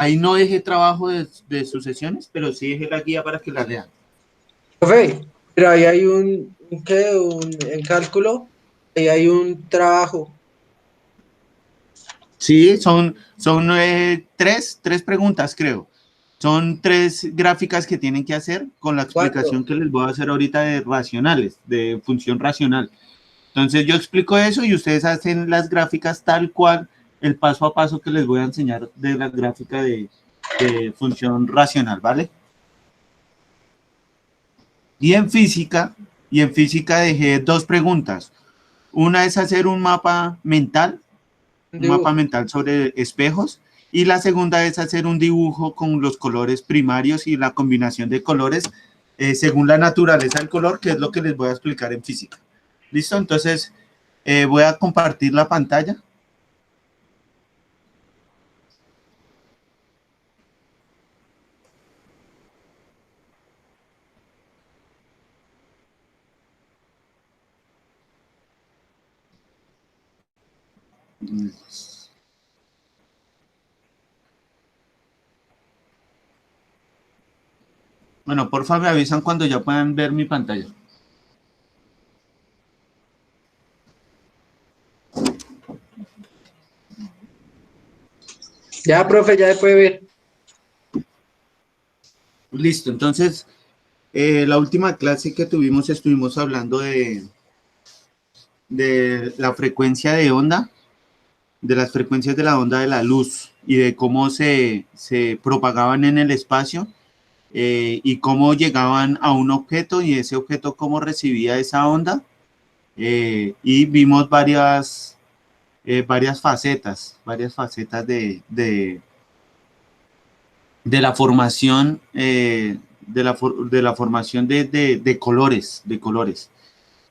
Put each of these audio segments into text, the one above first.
Ahí no dejé trabajo de sus sesiones, pero sí dejé la guía para que la lean. Profe, pero ahí hay en cálculo, ahí hay un trabajo. Sí, son tres preguntas, creo. Son tres gráficas que tienen que hacer con la explicación Cuatro. que les voy a hacer ahorita de racionales, de función racional. Entonces yo explico eso y ustedes hacen las gráficas tal cual el paso a paso que les voy a enseñar de la gráfica de función racional, ¿vale? Y en física, dejé dos preguntas. Una es hacer Un un mapa dibujo. mental sobre espejos, y la segunda es hacer un dibujo con los colores primarios y la combinación de colores según la naturaleza del color, que es lo que les voy a explicar en física. ¿Listo? Entonces, voy a compartir la pantalla. Bueno, por favor, me avisan cuando ya puedan ver mi pantalla. Ya, profe, ya puede ver. Listo, entonces, la última clase que tuvimos estuvimos hablando de la frecuencia de onda, de las frecuencias de la onda de la luz y de cómo se propagaban en el espacio y cómo llegaban a un objeto y ese objeto cómo recibía esa onda y vimos varias facetas de la formación de la formación de colores,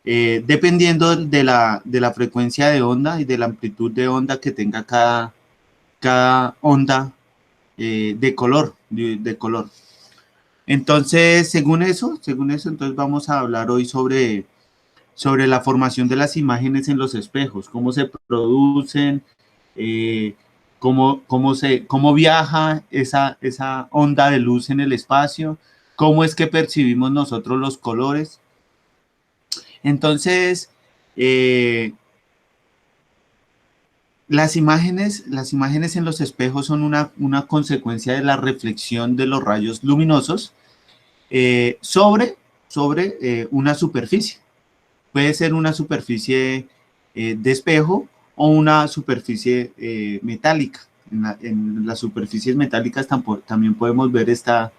dependiendo de la frecuencia de onda y de la amplitud de onda que tenga cada onda de color. Entonces, entonces vamos a hablar hoy sobre la formación de las imágenes en los espejos, cómo se producen, eh, cómo viaja esa onda de luz en el espacio, cómo es que percibimos nosotros los colores. Entonces, las imágenes en los espejos son una consecuencia de la reflexión de los rayos luminosos sobre una superficie. Puede ser una superficie de espejo o una superficie metálica. En las superficies metálicas también podemos ver esta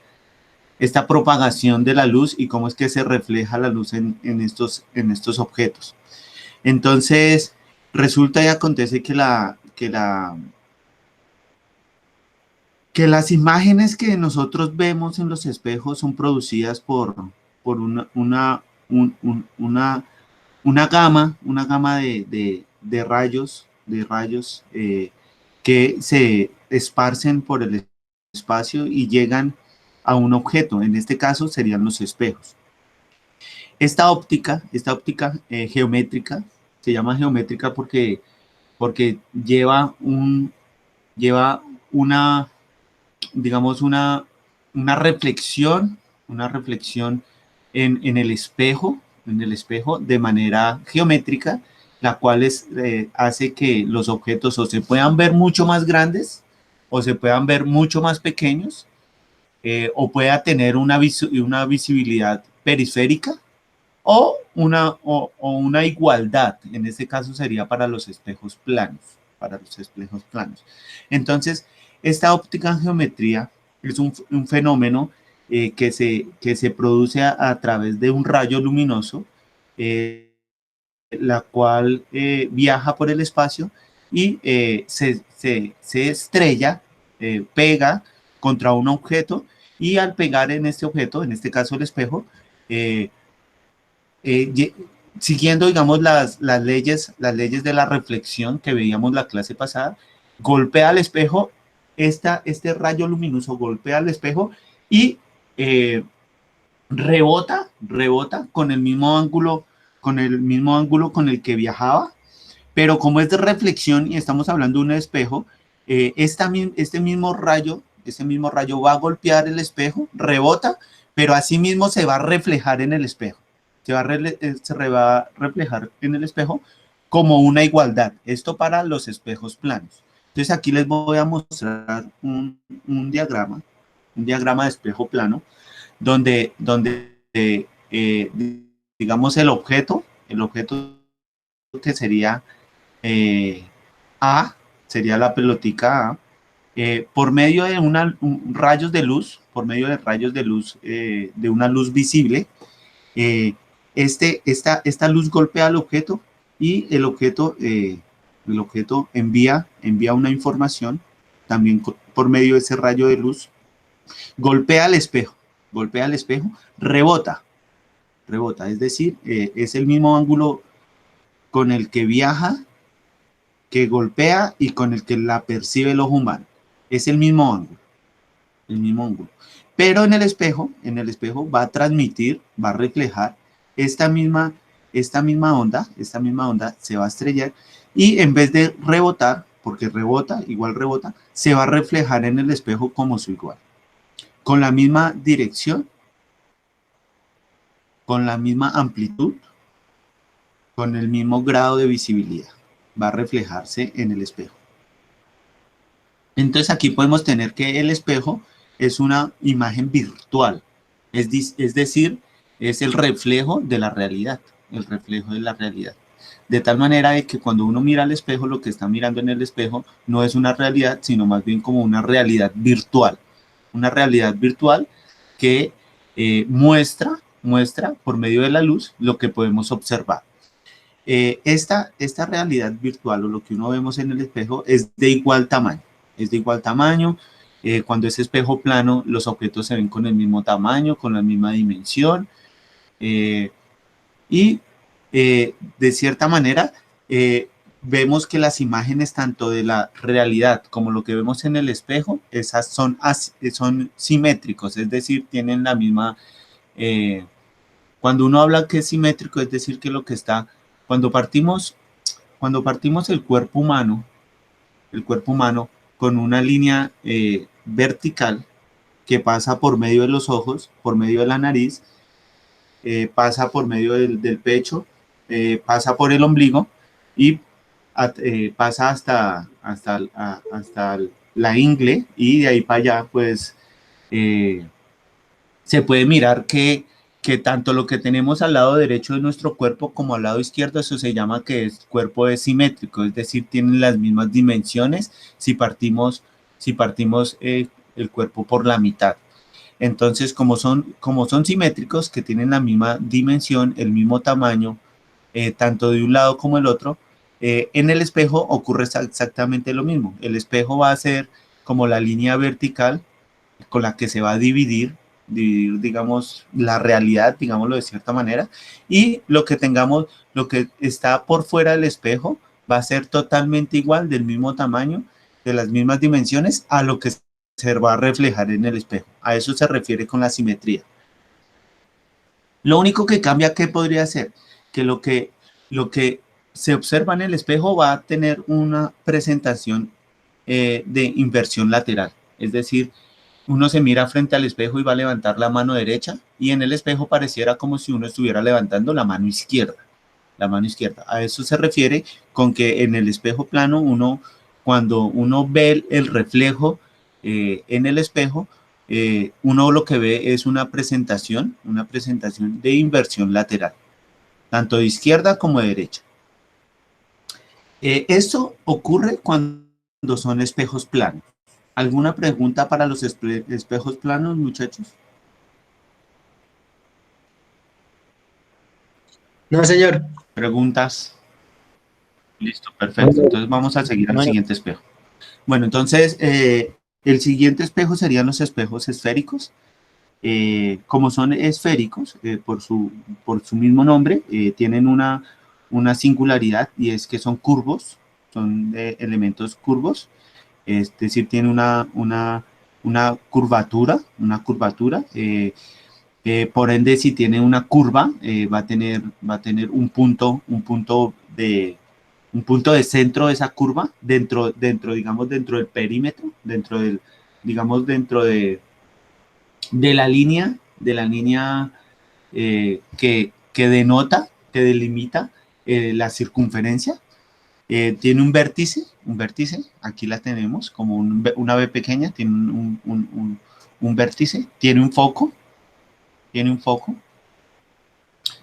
propagación de la luz y cómo es que se refleja la luz en estos objetos. Entonces, resulta y acontece que las imágenes que nosotros vemos en los espejos son producidas por una gama de rayos que se esparcen por el espacio y llegan a un objeto. En este caso serían los espejos. Esta óptica geométrica se llama geométrica porque lleva una, digamos, una reflexión en el espejo de manera geométrica, la cual hace que los objetos o se puedan ver mucho más grandes o se puedan ver mucho más pequeños o pueda tener una visibilidad periférica o una igualdad. En este caso sería para los espejos planos, Entonces, esta óptica en geometría es un fenómeno que se produce a través de un rayo luminoso, la cual viaja por el espacio y se estrella, pega contra un objeto y al pegar en este objeto, en este caso el espejo, eh, eh, siguiendo, digamos, las leyes de la reflexión que veíamos la clase pasada, golpea al espejo, este rayo luminoso golpea al espejo y eh, rebota con el mismo ángulo con el que viajaba, pero como es de reflexión y estamos hablando de un espejo, este mismo rayo ese mismo rayo va a golpear el espejo, rebota, pero asimismo se va a reflejar en el espejo. Se va a reflejar en el espejo como una igualdad. Esto para los espejos planos. Entonces aquí les voy a mostrar un diagrama de espejo plano, donde digamos el objeto que sería A, sería la pelotica A, por medio de rayos de luz, de una luz visible, esta luz golpea al objeto y el objeto envía una información también por medio de ese rayo de luz, golpea al espejo, rebota, es decir, es el mismo ángulo con el que viaja, que golpea y con el que la percibe el ojo humano. Es el mismo ángulo. Pero en el espejo va a transmitir, va a reflejar esta misma onda se va a estrellar y en vez de rebotar, porque igual rebota, se va a reflejar en el espejo como su igual. Con la misma dirección, con la misma amplitud, con el mismo grado de visibilidad. Va a reflejarse en el espejo. Entonces aquí podemos tener que el espejo es una imagen virtual, es decir, es el reflejo de la realidad, De tal manera de que cuando uno mira al espejo, lo que está mirando en el espejo no es una realidad, sino más bien como una realidad virtual. Una realidad virtual que muestra por medio de la luz lo que podemos observar. Esta realidad virtual o lo que uno vemos en el espejo es de igual tamaño. Cuando es espejo plano, los objetos se ven con el mismo tamaño, con la misma dimensión. De cierta manera, vemos que las imágenes tanto de la realidad como lo que vemos en el espejo, esas son simétricos, es decir, tienen la misma... cuando uno habla que es simétrico, es decir, que lo que está... Cuando partimos el cuerpo humano con una línea vertical que pasa por medio de los ojos, por medio de la nariz, pasa por medio del pecho, pasa por el ombligo y pasa hasta la ingle y de ahí para allá, pues, se puede mirar que tanto lo que tenemos al lado derecho de nuestro cuerpo como al lado izquierdo, eso se llama que el cuerpo es simétrico, es decir, tienen las mismas dimensiones si partimos el cuerpo por la mitad. Entonces, como son simétricos, que tienen la misma dimensión, el mismo tamaño, tanto de un lado como el otro, en el espejo ocurre exactamente lo mismo. El espejo va a ser como la línea vertical con la que se va a dividir, digamos, la realidad, digámoslo de cierta manera, y lo que está por fuera del espejo va a ser totalmente igual, del mismo tamaño, de las mismas dimensiones, a lo que se va a reflejar en el espejo. A eso se refiere con la simetría. Lo único que cambia, ¿qué podría ser? Que lo que se observa en el espejo va a tener una presentación de inversión lateral, es decir, uno se mira frente al espejo y va a levantar la mano derecha y en el espejo pareciera como si uno estuviera levantando la mano izquierda. A eso se refiere con que en el espejo plano cuando uno ve el reflejo en el espejo, uno lo que ve es una presentación de inversión lateral, tanto de izquierda como de derecha. Esto ocurre cuando son espejos planos. ¿Alguna pregunta para los espejos planos, muchachos? No, señor. ¿Preguntas? Listo, perfecto. Entonces vamos a seguir al siguiente espejo. Bueno, entonces el siguiente espejo serían los espejos esféricos. Como son esféricos, por su mismo nombre, tienen una singularidad y es que son curvos, son elementos curvos. Es decir, tiene una curvatura, por ende, si tiene una curva, va a tener un punto de centro de esa curva, digamos, dentro del perímetro, dentro digamos, dentro de la línea que denota, que delimita la circunferencia. Tiene un vértice, aquí la tenemos, como una B pequeña, tiene un vértice, tiene un foco, tiene un foco,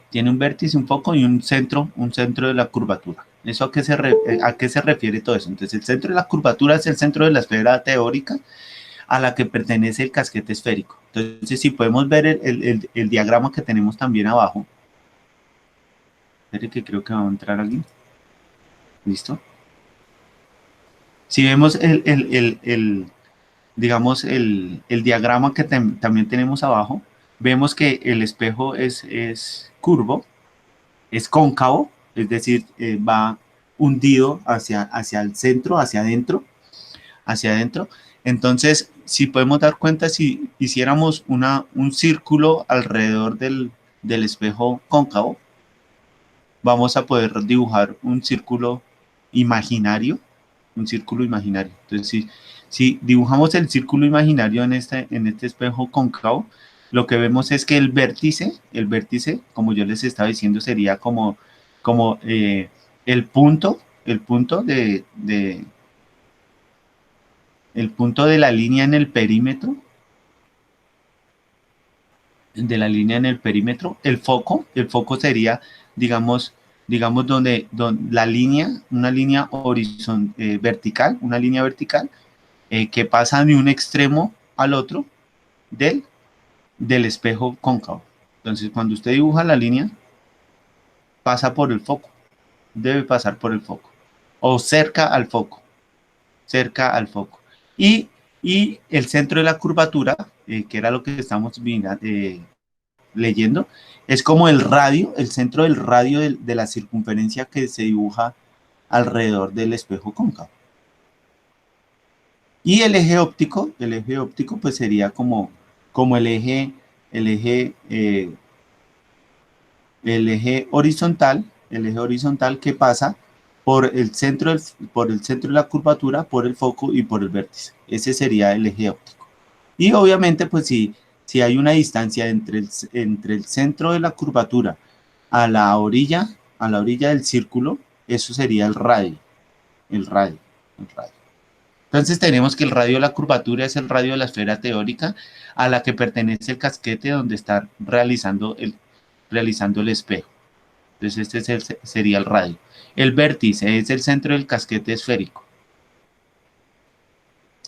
tiene un vértice, un foco y un centro de la curvatura. ¿Eso a qué se refiere todo eso? Entonces, el centro de la curvatura es el centro de la esfera teórica a la que pertenece el casquete esférico. Entonces, si podemos ver el diagrama que tenemos también abajo, espere que creo que va a entrar alguien. ¿Listo? Si vemos digamos, el diagrama que también tenemos abajo, vemos que el espejo es curvo, es cóncavo, es decir, va hundido hacia el centro, hacia adentro. Entonces, si podemos dar cuenta, si hiciéramos un círculo alrededor del espejo cóncavo, vamos a poder dibujar un círculo imaginario, Entonces, si dibujamos el círculo imaginario en este espejo cóncavo, lo que vemos es que el vértice, como yo les estaba diciendo, sería como el punto el punto de la línea en el perímetro, el foco sería, digamos, donde una línea vertical, que pasa de un extremo al otro del espejo cóncavo. Entonces, cuando usted dibuja la línea, pasa por el foco, debe pasar por el foco, o cerca al foco. Y el centro de la curvatura, que era lo que estamos leyendo, es como el centro del radio de la circunferencia que se dibuja alrededor del espejo cóncavo. Y el eje óptico pues sería como el eje horizontal, que pasa por el centro de la curvatura, por el foco y por el vértice. Ese sería el eje óptico. Y obviamente, pues si hay una distancia entre el centro de la curvatura a la orilla del círculo, eso sería el radio, el radio. Entonces tenemos que el radio de la curvatura es el radio de la esfera teórica a la que pertenece el casquete donde está realizando el espejo. Entonces sería el radio. El vértice es el centro del casquete esférico.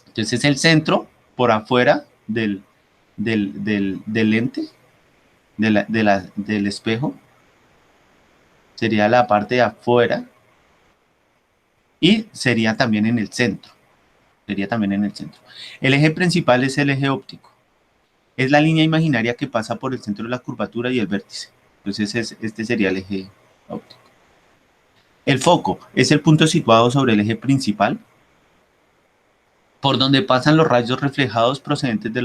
Entonces es el centro por afuera del lente, del espejo. Sería la parte de afuera y sería también en el centro. El eje principal es el eje óptico. Es la línea imaginaria que pasa por el centro de la curvatura y el vértice. Entonces este sería el eje óptico. El foco es el punto situado sobre el eje principal, por donde pasan los rayos reflejados procedentes de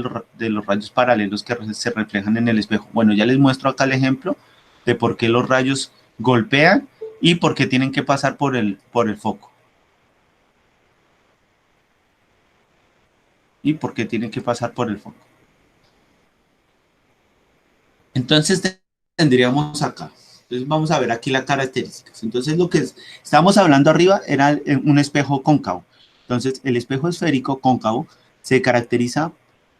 los rayos paralelos que se reflejan en el espejo. Bueno, ya les muestro acá el ejemplo de por qué los rayos golpean y por qué tienen que pasar por el foco. Entonces tendríamos acá. Entonces vamos a ver aquí las características. Entonces lo que estábamos hablando arriba era un espejo cóncavo. Entonces el espejo esférico cóncavo se caracteriza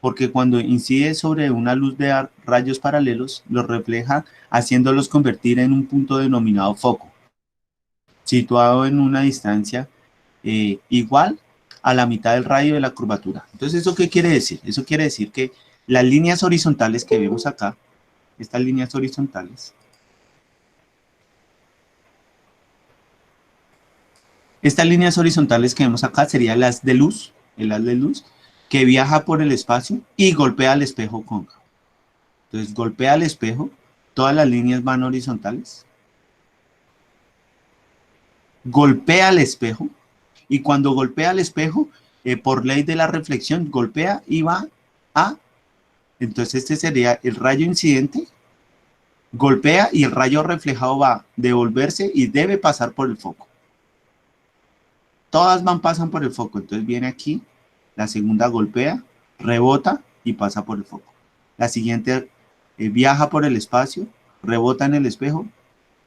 porque cuando incide sobre una luz de rayos paralelos, los refleja haciéndolos convertir en un punto denominado foco, situado en una distancia igual a la mitad del radio de la curvatura. Entonces, ¿eso qué quiere decir? Eso quiere decir que las líneas horizontales que vemos acá, estas líneas horizontales, que vemos acá serían las de luz, el haz de luz, que viaja por el espacio y golpea al espejo cóncavo. Entonces, golpea al espejo, todas las líneas van horizontales, golpea al espejo, y cuando golpea al espejo, por ley de la reflexión, golpea y va a... Entonces este sería el rayo incidente, golpea y el rayo reflejado va a devolverse y debe pasar por el foco. Todas pasan por el foco, entonces viene aquí, la segunda golpea, rebota y pasa por el foco. La siguiente viaja por el espacio, rebota en el espejo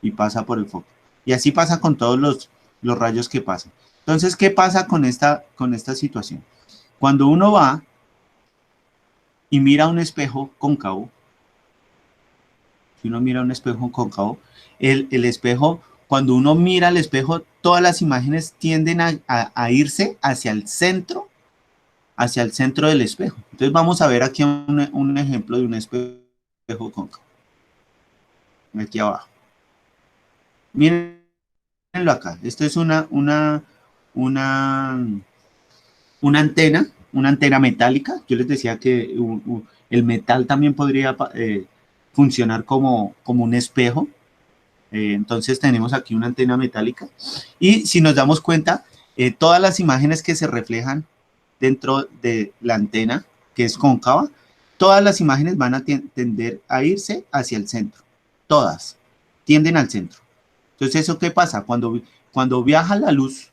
y pasa por el foco. Y así pasa con todos los rayos que pasan. Entonces, ¿qué pasa con esta situación? Cuando uno va y mira un espejo cóncavo, si uno mira un espejo cóncavo, el espejo, cuando uno mira el espejo, todas las imágenes tienden a irse hacia el centro del espejo. Entonces vamos a ver aquí un ejemplo de un espejo cóncavo. Aquí abajo. Mírenlo acá. Esto es una, una antena metálica. Yo les decía que el metal también podría funcionar como un espejo. Entonces tenemos aquí una antena metálica. Y si nos damos cuenta, todas las imágenes que se reflejan dentro de la antena, que es cóncava, todas las imágenes van a tender a irse hacia el centro. Todas tienden al centro. Entonces, ¿eso qué pasa? Cuando viaja la luz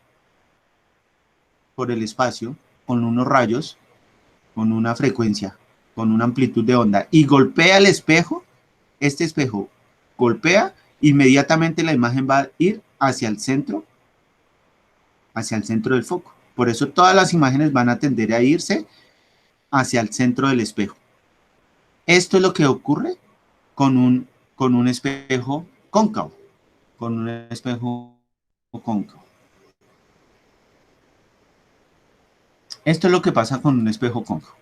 por el espacio con unos rayos, con una frecuencia, con una amplitud de onda y golpea el espejo, este espejo golpea, inmediatamente la imagen va a ir hacia el centro del foco. Por eso todas las imágenes van a tender a irse hacia el centro del espejo. Esto es lo que ocurre con un espejo cóncavo, con un espejo cóncavo. Esto es lo que pasa con un espejo cóncavo.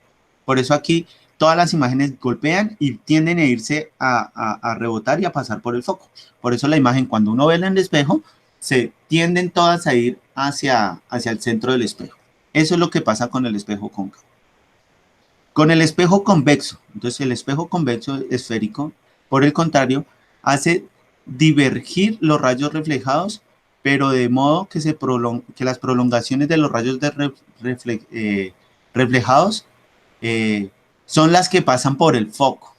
Por eso aquí todas las imágenes golpean y tienden a irse a rebotar y a pasar por el foco. Por eso la imagen, cuando uno ve en el espejo, se tienden todas a ir hacia el centro del espejo. Eso es lo que pasa con el espejo cóncavo. Con el espejo convexo, entonces el espejo convexo esférico, por el contrario, hace divergir los rayos reflejados, pero de modo que, que las prolongaciones de los rayos reflejados son las que pasan por el foco.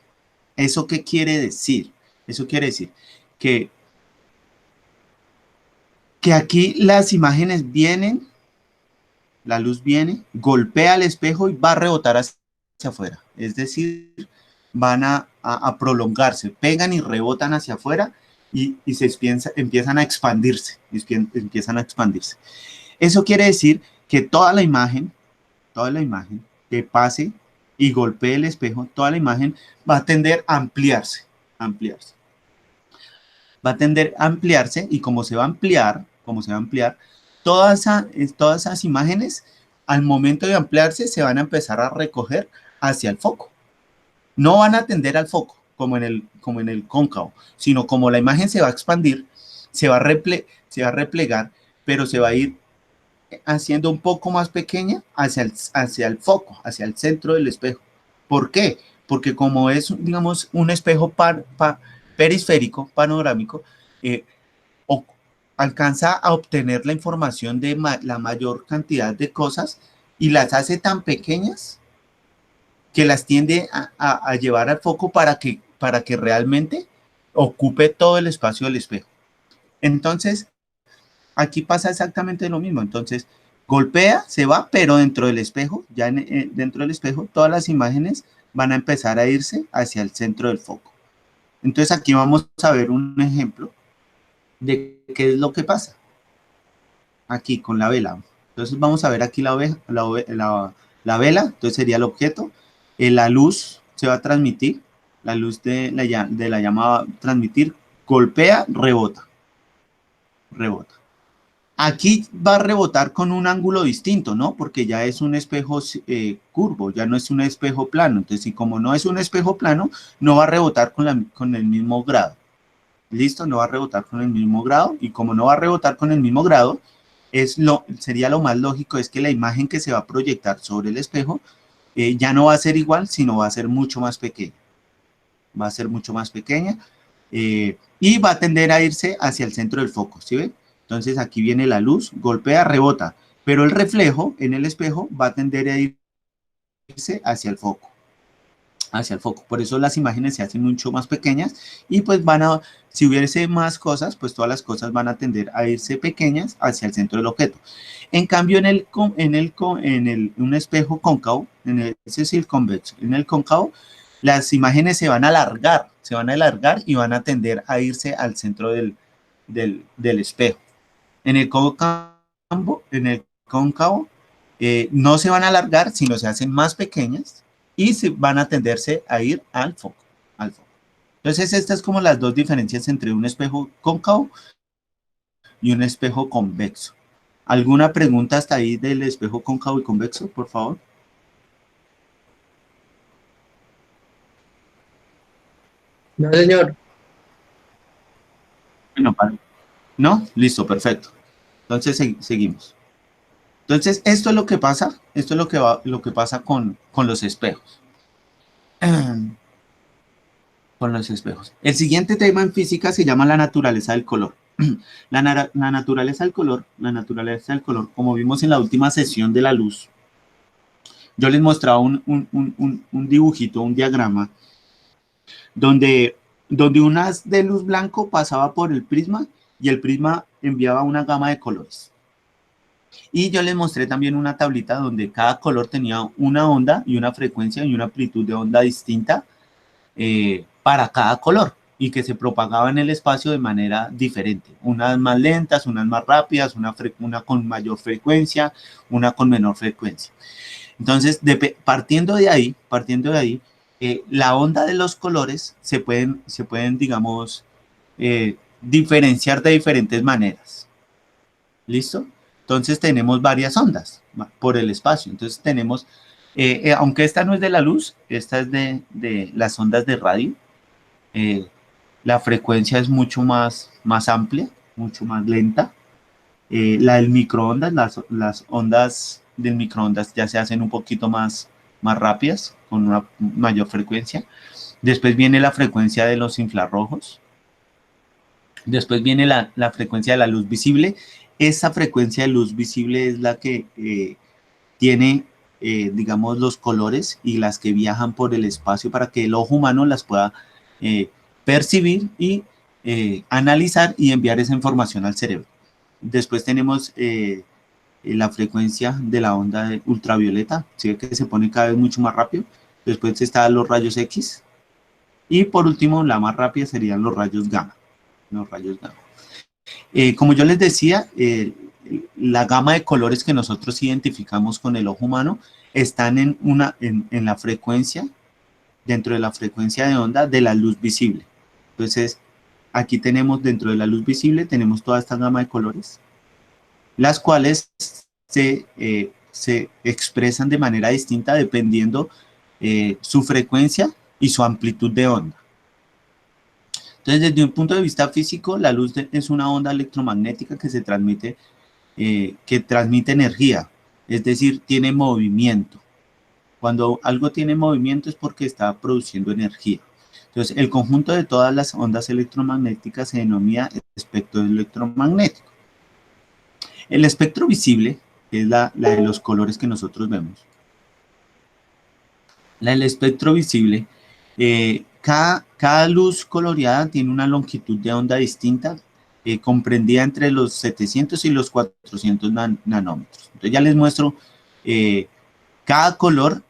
¿Eso qué quiere decir? Eso quiere decir que aquí las imágenes vienen, la luz viene, golpea el espejo y va a rebotar hacia afuera. Es decir, van a prolongarse, pegan y rebotan hacia afuera y empiezan a expandirse. Empiezan a expandirse. Eso quiere decir que toda la imagen que pase y golpee el espejo, toda la imagen va a tender a ampliarse. Va a tender a ampliarse y como se va a ampliar, todas esas imágenes, al momento de ampliarse, se van a empezar a recoger hacia el foco. No van a tender al foco, como en el cóncavo, sino como la imagen se va a expandir, se va a replegar, pero se va a ir haciendo un poco más pequeña hacia el foco, hacia el centro del espejo. ¿Por qué? Porque como es, digamos, un espejo perisférico, panorámico, alcanza a obtener la información de la mayor cantidad de cosas y las hace tan pequeñas que las tiende a llevar al foco para que realmente ocupe todo el espacio del espejo. Entonces, aquí pasa exactamente lo mismo. Entonces, golpea, se va, pero dentro del espejo, dentro del espejo, todas las imágenes van a empezar a irse hacia el centro del foco. Entonces, aquí vamos a ver un ejemplo de qué es lo que pasa. Aquí, con la vela. Entonces, vamos a ver aquí la vela. Entonces, sería el objeto. La luz se va a transmitir. La luz de la llama va a transmitir. Golpea, rebota. Aquí va a rebotar con un ángulo distinto, ¿no? Porque ya es un espejo curvo, ya no es un espejo plano. Entonces, y como no es un espejo plano, no va a rebotar con el mismo grado. ¿Listo? No va a rebotar con el mismo grado. Y como no va a rebotar con el mismo grado, sería lo más lógico es que la imagen que se va a proyectar sobre el espejo ya no va a ser igual, sino va a ser mucho más pequeña. Va a ser mucho más pequeña y va a tender a irse hacia el centro del foco, ¿sí ven? Entonces aquí viene la luz, golpea, rebota, pero el reflejo en el espejo va a tender a irse hacia el foco. hacia el foco. Por eso las imágenes se hacen mucho más pequeñas y pues van a, si hubiese más cosas, pues todas las cosas van a tender a irse pequeñas hacia el centro del objeto. En cambio, un espejo cóncavo, ese es el convexo, en el cóncavo, las imágenes se van a alargar y van a tender a irse al centro del espejo. En el cóncavo no se van a alargar, sino se hacen más pequeñas y se van a tenderse a ir al foco, al foco. Entonces, estas como las dos diferencias entre un espejo cóncavo y un espejo convexo. ¿Alguna pregunta hasta ahí del espejo cóncavo y convexo, por favor? No, señor. No, ¿no? Listo, perfecto. Entonces, seguimos. Entonces, esto es lo que pasa, esto es lo que pasa con los espejos. Con los espejos. El siguiente tema en física se llama la naturaleza del color. La naturaleza del color, como vimos en la última sesión de la luz, yo les mostraba un dibujito, un diagrama, donde un haz de luz blanco pasaba por el prisma y el prisma enviaba una gama de colores. Y yo les mostré también una tablita donde cada color tenía una onda y una frecuencia y una amplitud de onda distinta para cada color y que se propagaba en el espacio de manera diferente. Unas más lentas, unas más rápidas, una con mayor frecuencia, una con menor frecuencia. Entonces, partiendo de ahí, la onda de los colores se pueden digamos, diferenciar de diferentes maneras. ¿Listo? Entonces tenemos varias ondas por el espacio. Entonces tenemos, aunque esta no es de la luz, esta es de las ondas de radio. La frecuencia es mucho más amplia, mucho más lenta. La del microondas, las ondas del microondas ya se hacen un poquito más rápidas, con una mayor frecuencia. Después viene la frecuencia de los infrarrojos. Después viene la frecuencia de la luz visible. Esa frecuencia de luz visible es la que tiene, digamos, los colores y las que viajan por el espacio para que el ojo humano las pueda percibir y analizar y enviar esa información al cerebro. Después tenemos la frecuencia de la onda ultravioleta, ¿sí? Que se pone cada vez mucho más rápido. Después están los rayos X. Y por último, la más rápida serían los rayos gamma. Los rayos gamma. Como yo les decía, la gama de colores que nosotros identificamos con el ojo humano están en la frecuencia, dentro de la frecuencia de onda de la luz visible. Entonces, aquí tenemos, dentro de la luz visible, tenemos toda esta gama de colores, las cuales se expresan de manera distinta dependiendo su frecuencia y su amplitud de onda. Entonces, desde un punto de vista físico, la luz es una onda electromagnética que se transmite, que transmite energía, es decir, tiene movimiento. Cuando algo tiene movimiento es porque está produciendo energía. Entonces, el conjunto de todas las ondas electromagnéticas se denomina espectro electromagnético. El espectro visible, que es la de los colores que nosotros vemos. El espectro visible, cada luz coloreada tiene una longitud de onda distinta, comprendida entre los 700 y los 400 nanómetros. Entonces ya les muestro cada color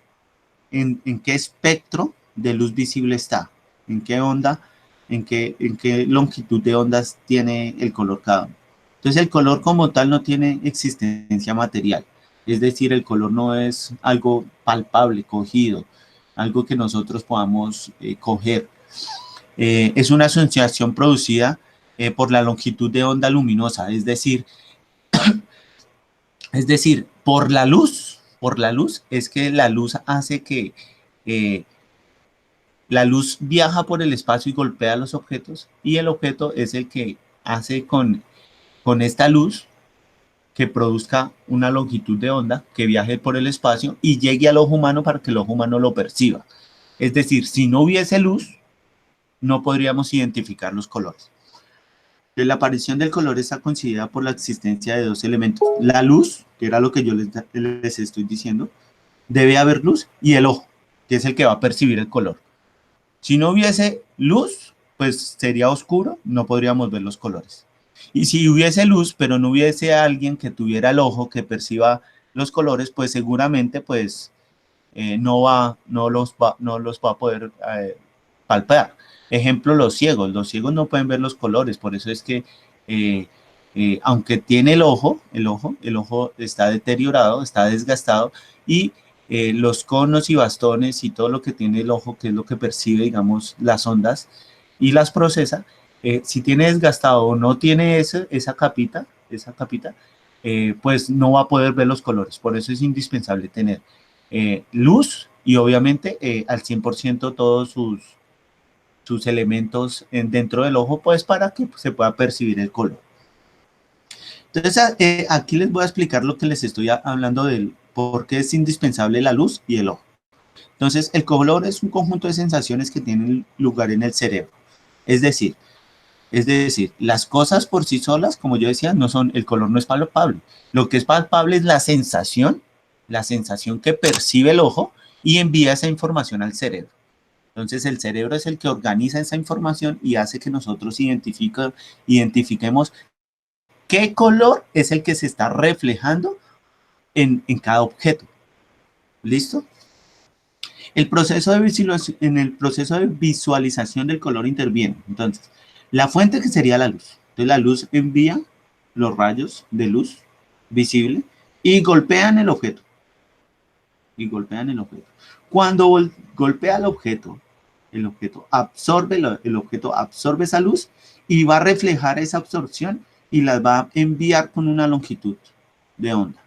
en qué espectro de luz visible está, en qué onda, en qué longitud de ondas tiene el color cada uno. Entonces el color como tal no tiene existencia material, es decir, el color no es algo palpable, cogido, algo que nosotros podamos coger. Es una asociación producida por la longitud de onda luminosa, es decir, por la luz es que la luz hace que la luz viaja por el espacio y golpea los objetos, y el objeto es el que hace con esta luz que produzca una longitud de onda que viaje por el espacio y llegue al ojo humano para que el ojo humano lo perciba. Es decir, si no hubiese luz, no podríamos identificar los colores. La aparición del color está considerada por la existencia de dos elementos. La luz, que era lo que yo les estoy diciendo, debe haber luz, y el ojo. que es el que va a percibir el color. Si no hubiese luz, pues sería oscuro, no podríamos ver los colores. Y si hubiese luz, pero no hubiese alguien que tuviera el ojo que perciba los colores, pues seguramente pues no los va a poder palpar. Ejemplo, los ciegos no pueden ver los colores, por eso es que aunque tiene el ojo está deteriorado, está desgastado y los conos y bastones y todo lo que tiene el ojo, que es lo que percibe, digamos, las ondas y las procesa, si tiene desgastado o no tiene esa capita, pues no va a poder ver los colores. Por eso es indispensable tener luz y obviamente al 100% todos sus elementos dentro del ojo, pues para que se pueda percibir el color. Entonces, aquí les voy a explicar lo que les estoy hablando del por qué es indispensable la luz y el ojo. Entonces, el color es un conjunto de sensaciones que tienen lugar en el cerebro. Es decir, las cosas por sí solas, como yo decía, el color no es palpable. Lo que es palpable es la sensación que percibe el ojo y envía esa información al cerebro. Entonces, el cerebro es el que organiza esa información y hace que nosotros identifiquemos qué color es el que se está reflejando en cada objeto. ¿Listo? En el proceso de visualización del color interviene. Entonces, la fuente que sería la luz. Entonces, la luz envía los rayos de luz visible y golpean el objeto. Cuando golpea el objeto absorbe esa luz y va a reflejar esa absorción y las va a enviar con una longitud de onda.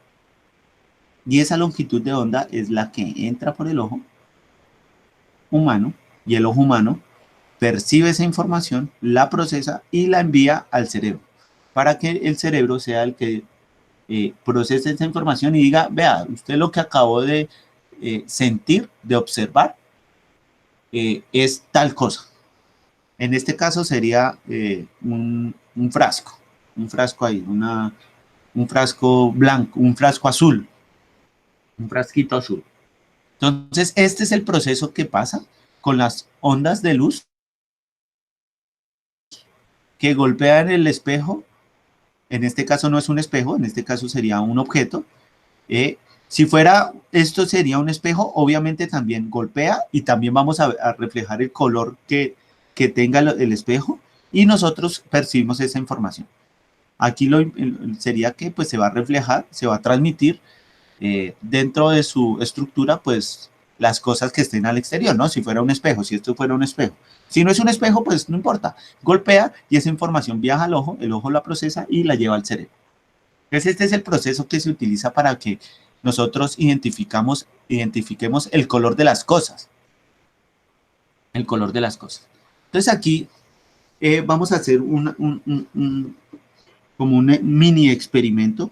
Y esa longitud de onda es la que entra por el ojo humano y el ojo humano percibe esa información, la procesa y la envía al cerebro para que el cerebro sea el que procese esa información y diga, vea, usted lo que acabó de sentir, de observar, es tal cosa. En este caso sería un frasco ahí, un frasco blanco, un frasco azul, un frasquito azul. Entonces, este es el proceso que pasa con las ondas de luz que golpean el espejo. En este caso no es un espejo, en este caso sería un objeto. Si fuera, esto sería un espejo, obviamente también golpea y también vamos a reflejar el color que tenga el espejo y nosotros percibimos esa información. Aquí sería que pues se va a reflejar, se va a transmitir dentro de su estructura pues las cosas que estén al exterior, ¿no? Si fuera un espejo, si esto fuera un espejo. Si no es un espejo, pues no importa. Golpea y esa información viaja al ojo, el ojo la procesa y la lleva al cerebro. Entonces este es el proceso que se utiliza para que nosotros identifiquemos el color de las cosas. El color de las cosas. Entonces aquí vamos a hacer como un mini experimento.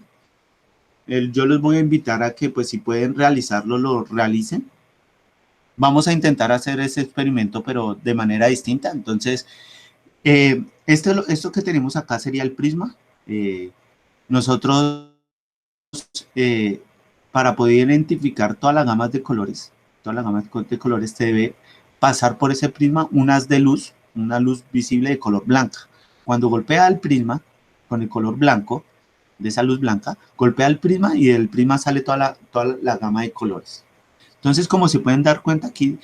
Yo los voy a invitar a que pues si pueden realizarlo, lo realicen. Vamos a intentar hacer ese experimento, pero de manera distinta. Entonces, esto que tenemos acá sería el prisma. Nosotros, para poder identificar todas las gamas de colores, se debe pasar por ese prisma un haz de luz, una luz visible de color blanca. Cuando golpea el prisma con el color blanco, de esa luz blanca, golpea el prisma y del prisma sale toda la gama de colores. Entonces, como se pueden dar cuenta aquí,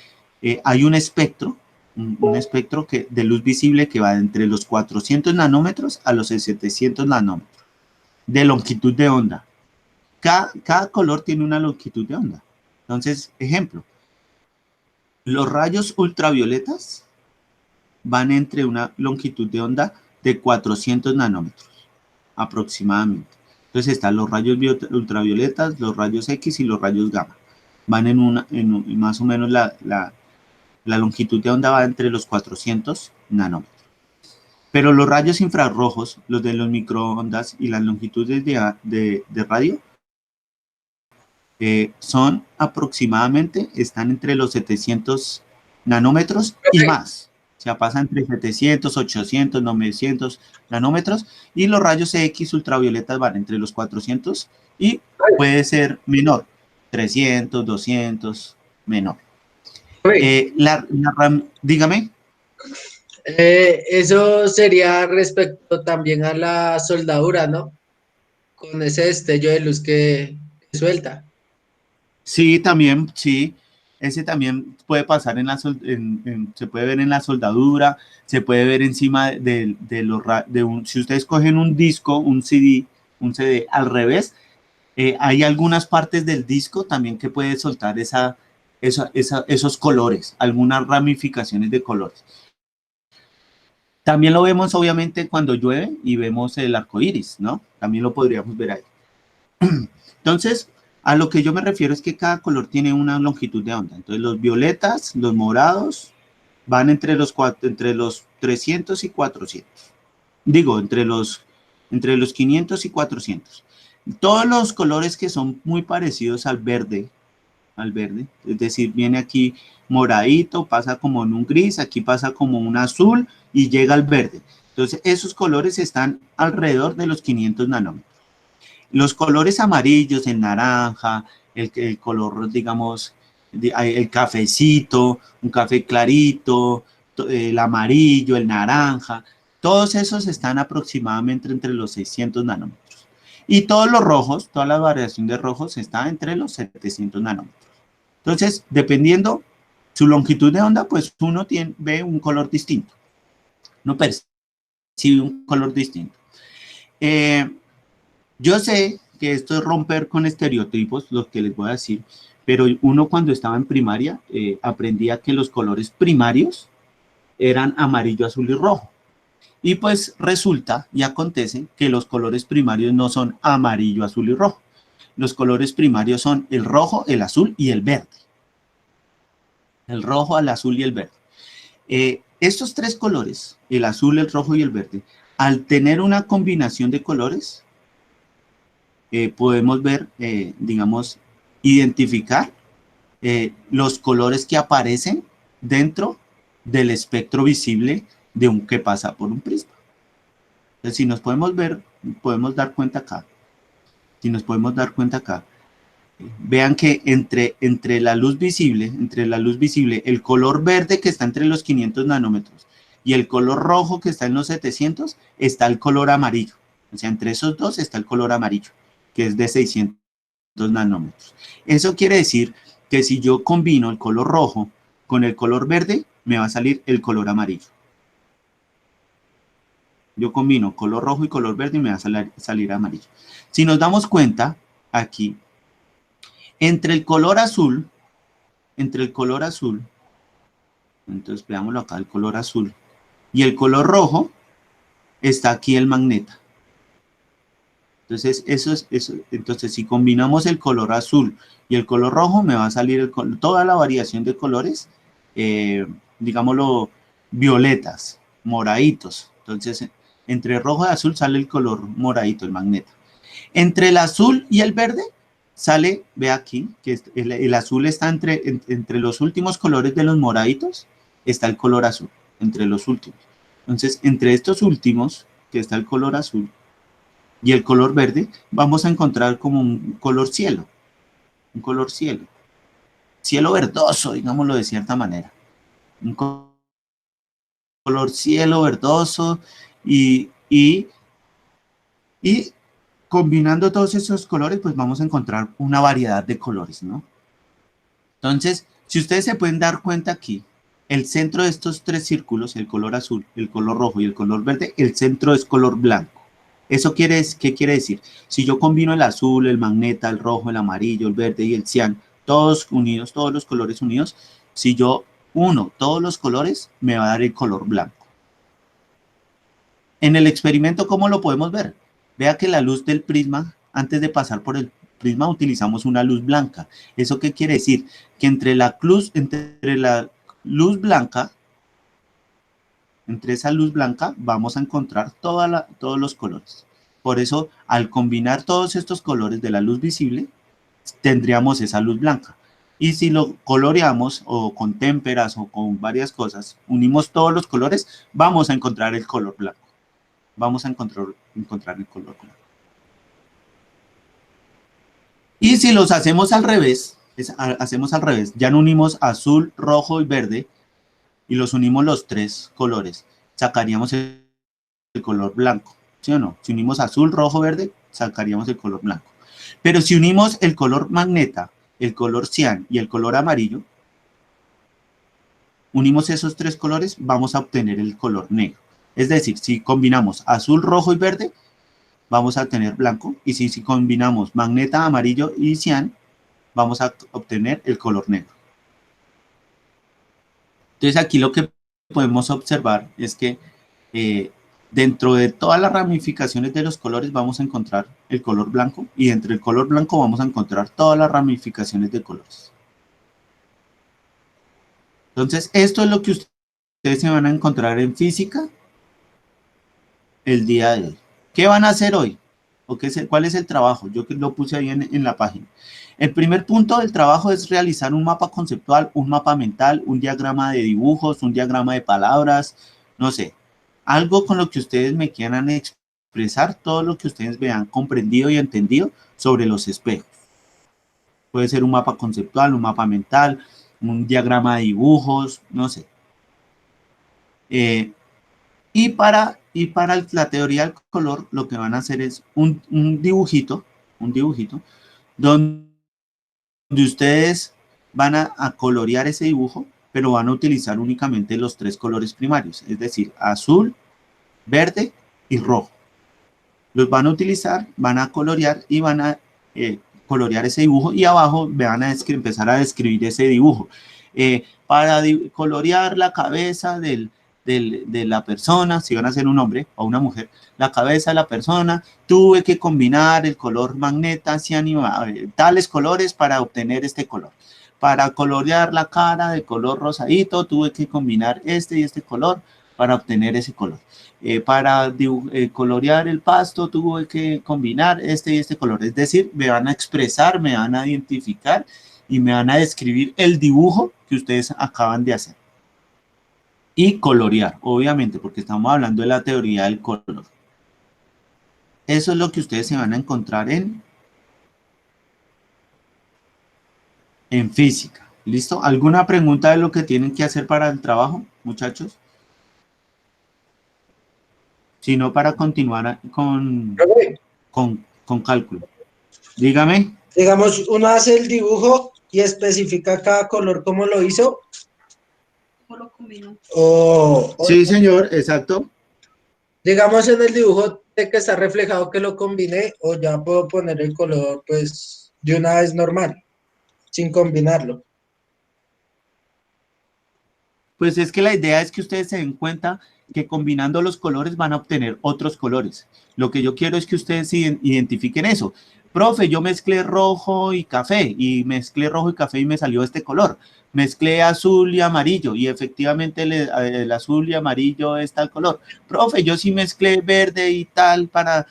hay un espectro, de luz visible que va entre los 400 nanómetros a los 700 nanómetros de longitud de onda. Cada color tiene una longitud de onda. Entonces, ejemplo, los rayos ultravioletas van entre una longitud de onda de 400 nanómetros aproximadamente. Entonces están los rayos ultravioletas, los rayos X y los rayos gamma. Van en más o menos la longitud de onda va entre los 400 nanómetros. Pero los rayos infrarrojos, los de los microondas y las longitudes de radio, son aproximadamente, están entre los 700 nanómetros y más. O sea, pasa entre 700, 800, 900 nanómetros y los rayos X ultravioletas van entre los 400 y puede ser menor, 300, 200, menor. Profe, Dígame. eso sería respecto también a la soldadura, ¿no? Con ese destello de luz que suelta. Sí, también, sí. Ese también puede pasar se puede ver en la soldadura, se puede ver encima si ustedes cogen un disco, un CD al revés, hay algunas partes del disco también que puede soltar esos colores, algunas ramificaciones de colores. También lo vemos obviamente cuando llueve y vemos el arco iris, ¿no? También lo podríamos ver ahí. Entonces, a lo que yo me refiero es que cada color tiene una longitud de onda. Entonces, los violetas, los morados, van entre los 300 y 400. Digo, entre los 500 y 400. Todos los colores que son muy parecidos al verde, es decir, viene aquí moradito, pasa como en un gris, aquí pasa como un azul y llega al verde. Entonces, esos colores están alrededor de los 500 nanómetros. Los colores amarillos, el naranja, el color, digamos, el cafecito, un café clarito, el amarillo, el naranja, todos esos están aproximadamente entre los 600 nanómetros. Y todos los rojos, toda la variación de rojos está entre los 700 nanómetros. Entonces, dependiendo su longitud de onda, pues uno ve un color distinto, no percibe un color distinto. Yo sé que esto es romper con estereotipos, lo que les voy a decir, pero uno cuando estaba en primaria aprendía que los colores primarios eran amarillo, azul y rojo. Y pues resulta y acontece que los colores primarios no son amarillo, azul y rojo. Los colores primarios son el rojo, el azul y el verde. El rojo, el azul y el verde. Estos tres colores, el azul, el rojo y el verde, al tener una combinación de colores, podemos ver, digamos, identificar los colores que aparecen dentro del espectro visible de un que pasa por un prisma. Entonces, si nos podemos ver, podemos dar cuenta acá. Si nos podemos dar cuenta acá, vean que entre la luz visible, el color verde que está entre los 500 nanómetros y el color rojo que está en los 700, está el color amarillo. O sea, entre esos dos está el color amarillo, que es de 600 nanómetros. Eso quiere decir que si yo combino el color rojo con el color verde, me va a salir el color amarillo. Yo combino color rojo y color verde y me va a salir amarillo. Si nos damos cuenta, aquí, entre el color azul, entonces veámoslo acá, el color azul, y el color rojo, está aquí el magneta. Entonces, entonces si combinamos el color azul y el color rojo, me va a salir toda la variación de colores, digámoslo, violetas, moraditos. Entonces, entre rojo y azul sale el color moradito, el magneto. Entre el azul y el verde sale, ve aquí, que el azul está entre los últimos colores de los moraditos, está el color azul, entre los últimos. Entonces, entre estos últimos, que está el color azul, y el color verde, vamos a encontrar como un color cielo, cielo verdoso, digámoslo de cierta manera, un color cielo verdoso y combinando todos esos colores, pues vamos a encontrar una variedad de colores, ¿no? Entonces, si ustedes se pueden dar cuenta aquí, el centro de estos tres círculos, el color azul, el color rojo y el color verde, el centro es color blanco. ¿Qué quiere decir? Si yo combino el azul, el magneta, el rojo, el amarillo, el verde y el cian, todos unidos, todos los colores unidos, si yo uno todos los colores, me va a dar el color blanco. En el experimento, ¿cómo lo podemos ver? Vea que la luz del prisma, antes de pasar por el prisma, utilizamos una luz blanca. ¿Eso qué quiere decir? Que entre la luz blanca, entre esa luz blanca, vamos a encontrar todos los colores. Por eso, al combinar todos estos colores de la luz visible, tendríamos esa luz blanca. Y si lo coloreamos o con témperas o con varias cosas, unimos todos los colores, vamos a encontrar el color blanco. Vamos a encontrar el color blanco. Y si los hacemos al revés, hacemos al revés. Ya no unimos azul, rojo y verde y los unimos los tres colores. Sacaríamos el color blanco, ¿sí o no? Si unimos azul, rojo, verde, sacaríamos el color blanco. Pero si unimos el color magneta, el color cian y el color amarillo, unimos esos tres colores, vamos a obtener el color negro. Es decir, si combinamos azul, rojo y verde, vamos a tener blanco. Y si combinamos magneta, amarillo y cian, vamos a obtener el color negro. Entonces aquí lo que podemos observar es que dentro de todas las ramificaciones de los colores vamos a encontrar el color blanco y dentro del color blanco vamos a encontrar todas las ramificaciones de colores. Entonces esto es lo que ustedes se van a encontrar en física el día de hoy. ¿Qué van a hacer hoy? ¿O cuál es el trabajo? Yo que lo puse ahí en la página. El primer punto del trabajo es realizar un mapa conceptual, un mapa mental, un diagrama de dibujos, un diagrama de palabras, no sé, algo con lo que ustedes me quieran expresar todo lo que ustedes vean comprendido y entendido sobre los espejos. Puede ser un mapa conceptual, un mapa mental, un diagrama de dibujos, no sé. Y para la teoría del color, lo que van a hacer es un dibujito, donde ustedes van a colorear ese dibujo, pero van a utilizar únicamente los tres colores primarios, es decir, azul, verde y rojo. Los van a utilizar, van a colorear y van a colorear ese dibujo y abajo van a empezar a describir ese dibujo. Para colorear la cabeza de la persona, si van a ser un hombre o una mujer, la cabeza de la persona, tuve que combinar el color magneta, tales colores para obtener este color. Para colorear la cara de color rosadito, tuve que combinar este y este color para obtener ese color. Para colorear el pasto, tuve que combinar este y este color. Es decir, me van a expresar, me van a identificar y me van a describir el dibujo que ustedes acaban de hacer. Y colorear, obviamente, porque estamos hablando de la teoría del color. Eso es lo que ustedes se van a encontrar en física. ¿Listo? ¿Alguna pregunta de lo que tienen que hacer para el trabajo, muchachos? Si no, para continuar con cálculo. Dígame. Digamos, uno hace el dibujo y especifica cada color cómo lo hizo. ¿Cómo lo combinó? Sí, señor, exacto. Digamos, en el dibujo de que está reflejado que lo combiné, o ya puedo poner el color, pues, de una vez normal, sin combinarlo. Pues es que la idea es que ustedes se den cuenta que combinando los colores van a obtener otros colores. Lo que yo quiero es que ustedes identifiquen eso. Profe, yo mezclé rojo y café, y me salió este color. Mezclé azul y amarillo, y efectivamente el azul y amarillo es tal color. Profe, yo sí mezclé verde y tal para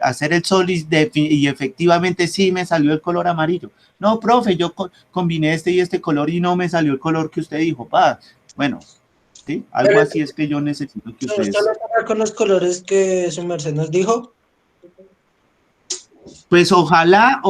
hacer el sol y efectivamente sí me salió el color amarillo. No, profe, yo combiné este y este color y no me salió el color que usted dijo. Bueno, ¿sí? Algo así es que yo necesito que ustedes... ¿Solo con los colores que su merced nos dijo? Pues ojalá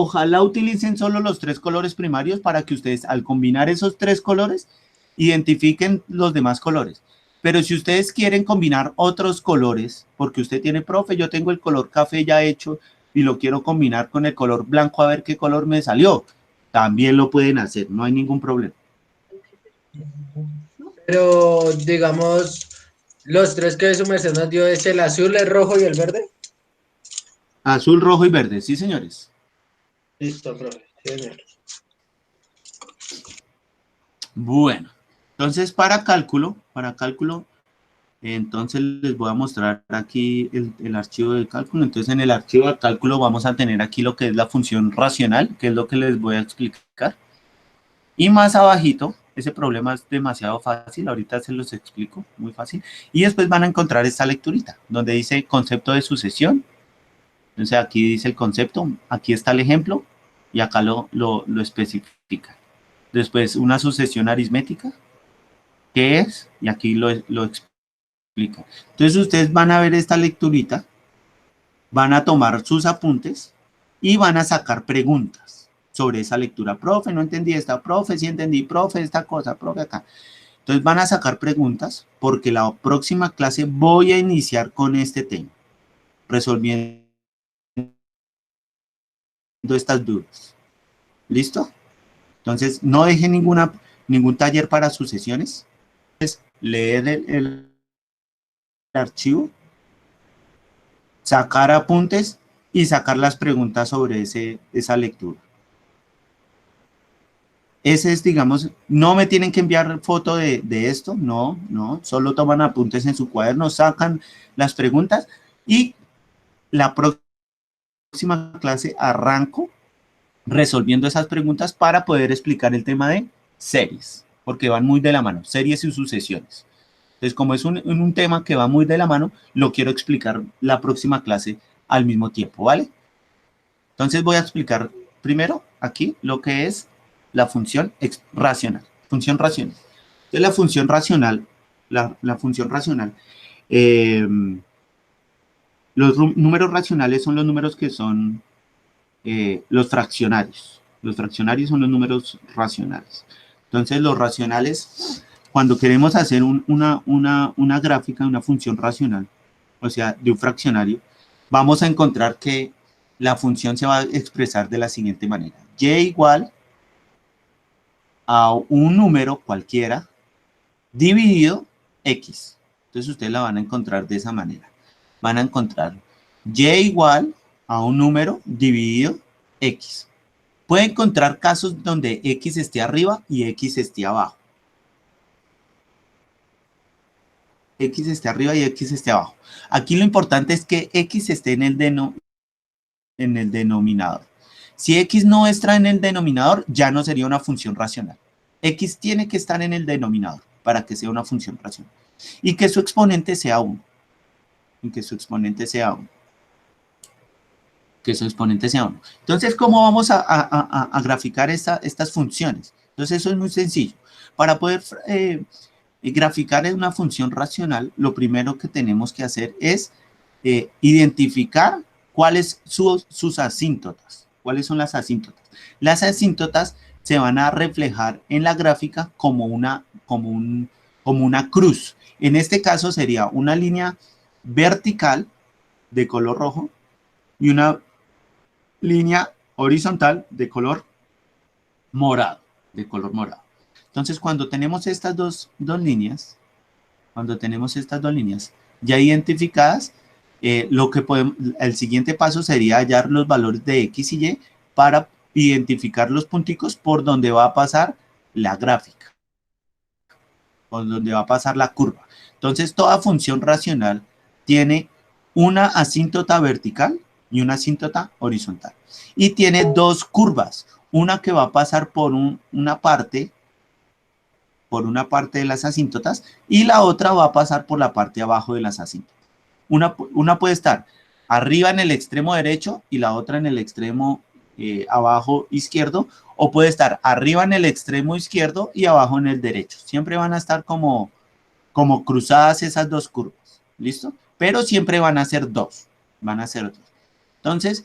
utilicen solo los tres colores primarios para que ustedes al combinar esos tres colores identifiquen los demás colores. Pero si ustedes quieren combinar otros colores, porque usted tiene, profe, yo tengo el color café ya hecho y lo quiero combinar con el color blanco a ver qué color me salió, también lo pueden hacer, no hay ningún problema. Pero, digamos, los tres que su merced nos dio es el azul, el rojo y el verde. Azul, rojo y verde, sí, señores. Listo, profe. Señor. Bueno, entonces para cálculo, entonces les voy a mostrar aquí el archivo de cálculo. Entonces en el archivo de cálculo vamos a tener aquí lo que es la función racional, que es lo que les voy a explicar. Y más abajito, ese problema es demasiado fácil, ahorita se los explico, muy fácil. Y después van a encontrar esta lecturita, donde dice concepto de sucesión. Entonces aquí dice el concepto, aquí está el ejemplo, y acá lo especifica. Después una sucesión aritmética, ¿qué es? Y aquí lo explica. Entonces ustedes van a ver esta lecturita, van a tomar sus apuntes y van a sacar preguntas. sobre esa lectura. Profe, no entendí esta, profe, sí entendí, profe, esta cosa, profe, acá. Entonces van a sacar preguntas porque la próxima clase voy a iniciar con este tema, resolviendo estas dudas. ¿Listo? Entonces no dejen ningún taller para sus sesiones. Es leer el archivo, sacar apuntes y sacar las preguntas sobre esa lectura. Ese es, digamos, no me tienen que enviar foto de esto, no, solo toman apuntes en su cuaderno, sacan las preguntas y la próxima clase arranco resolviendo esas preguntas para poder explicar el tema de series, porque van muy de la mano, series y sucesiones. Entonces, como es un tema que va muy de la mano, lo quiero explicar la próxima clase al mismo tiempo, ¿vale? Entonces voy a explicar primero aquí lo que es la función racional. Función racional. Entonces la función racional, eh, los números racionales son los números que son los fraccionarios. Los fraccionarios son los números racionales. Entonces los racionales, cuando queremos hacer una gráfica, una función racional, o sea, de un fraccionario, vamos a encontrar que la función se va a expresar de la siguiente manera. Y igual a un número cualquiera dividido x. Entonces ustedes la van a encontrar de esa manera. Van a encontrar y igual a un número dividido x. Puede encontrar casos donde x esté arriba y x esté abajo. X esté arriba y x esté abajo. Aquí lo importante es que x esté en el denominador. Si x no está en el denominador, ya no sería una función racional. X tiene que estar en el denominador para que sea una función racional. Y que su exponente sea 1. Y que su exponente sea 1. Que su exponente sea 1. Entonces, ¿cómo vamos a graficar estas funciones? Entonces, eso es muy sencillo. Para poder graficar una función racional, lo primero que tenemos que hacer es identificar cuáles son sus asíntotas. ¿Cuáles son las asíntotas? Las asíntotas se van a reflejar en la gráfica como una cruz. En este caso sería una línea vertical de color rojo y una línea horizontal de color morado. Entonces, cuando tenemos estas dos líneas, ya identificadas, el siguiente paso sería hallar los valores de x y y para identificar los punticos por donde va a pasar la gráfica, por donde va a pasar la curva. Entonces, toda función racional tiene una asíntota vertical y una asíntota horizontal. Y tiene dos curvas, una que va a pasar por una parte de las asíntotas y la otra va a pasar por la parte de abajo de las asíntotas. Una puede estar arriba en el extremo derecho y la otra en el extremo abajo izquierdo, o puede estar arriba en el extremo izquierdo y abajo en el derecho. Siempre van a estar como cruzadas esas dos curvas, ¿listo? Pero siempre van a ser dos, Entonces,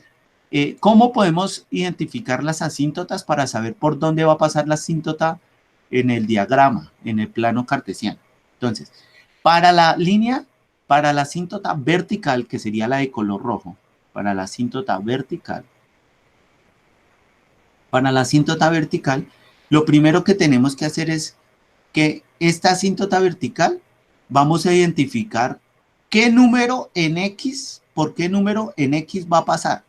¿cómo podemos identificar las asíntotas para saber por dónde va a pasar la asíntota en el diagrama, en el plano cartesiano? Entonces, para la asíntota vertical, que sería la de color rojo, para la asíntota vertical, lo primero que tenemos que hacer es que esta asíntota vertical vamos a identificar qué número en x, por qué número en x va a pasar.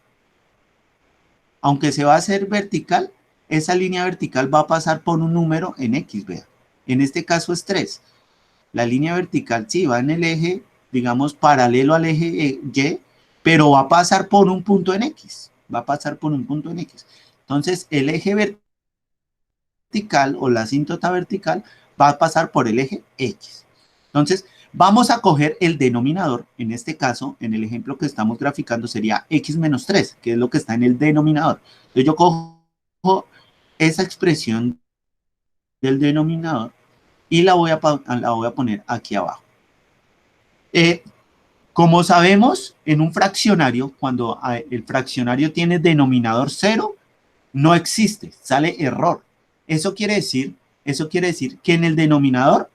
Aunque se va a hacer vertical, esa línea vertical va a pasar por un número en x, vean. En este caso es 3. La línea vertical sí va en el eje, digamos, paralelo al eje y, pero va a pasar por un punto en x. Entonces, el eje vertical o la asíntota vertical va a pasar por el eje x. Entonces, vamos a coger el denominador. En este caso, en el ejemplo que estamos graficando, sería x menos 3, que es lo que está en el denominador. Entonces, yo cojo esa expresión del denominador y la voy a poner aquí abajo. Como sabemos, en un fraccionario, cuando el fraccionario tiene denominador 0, no existe, sale error. Eso quiere decir que en el denominador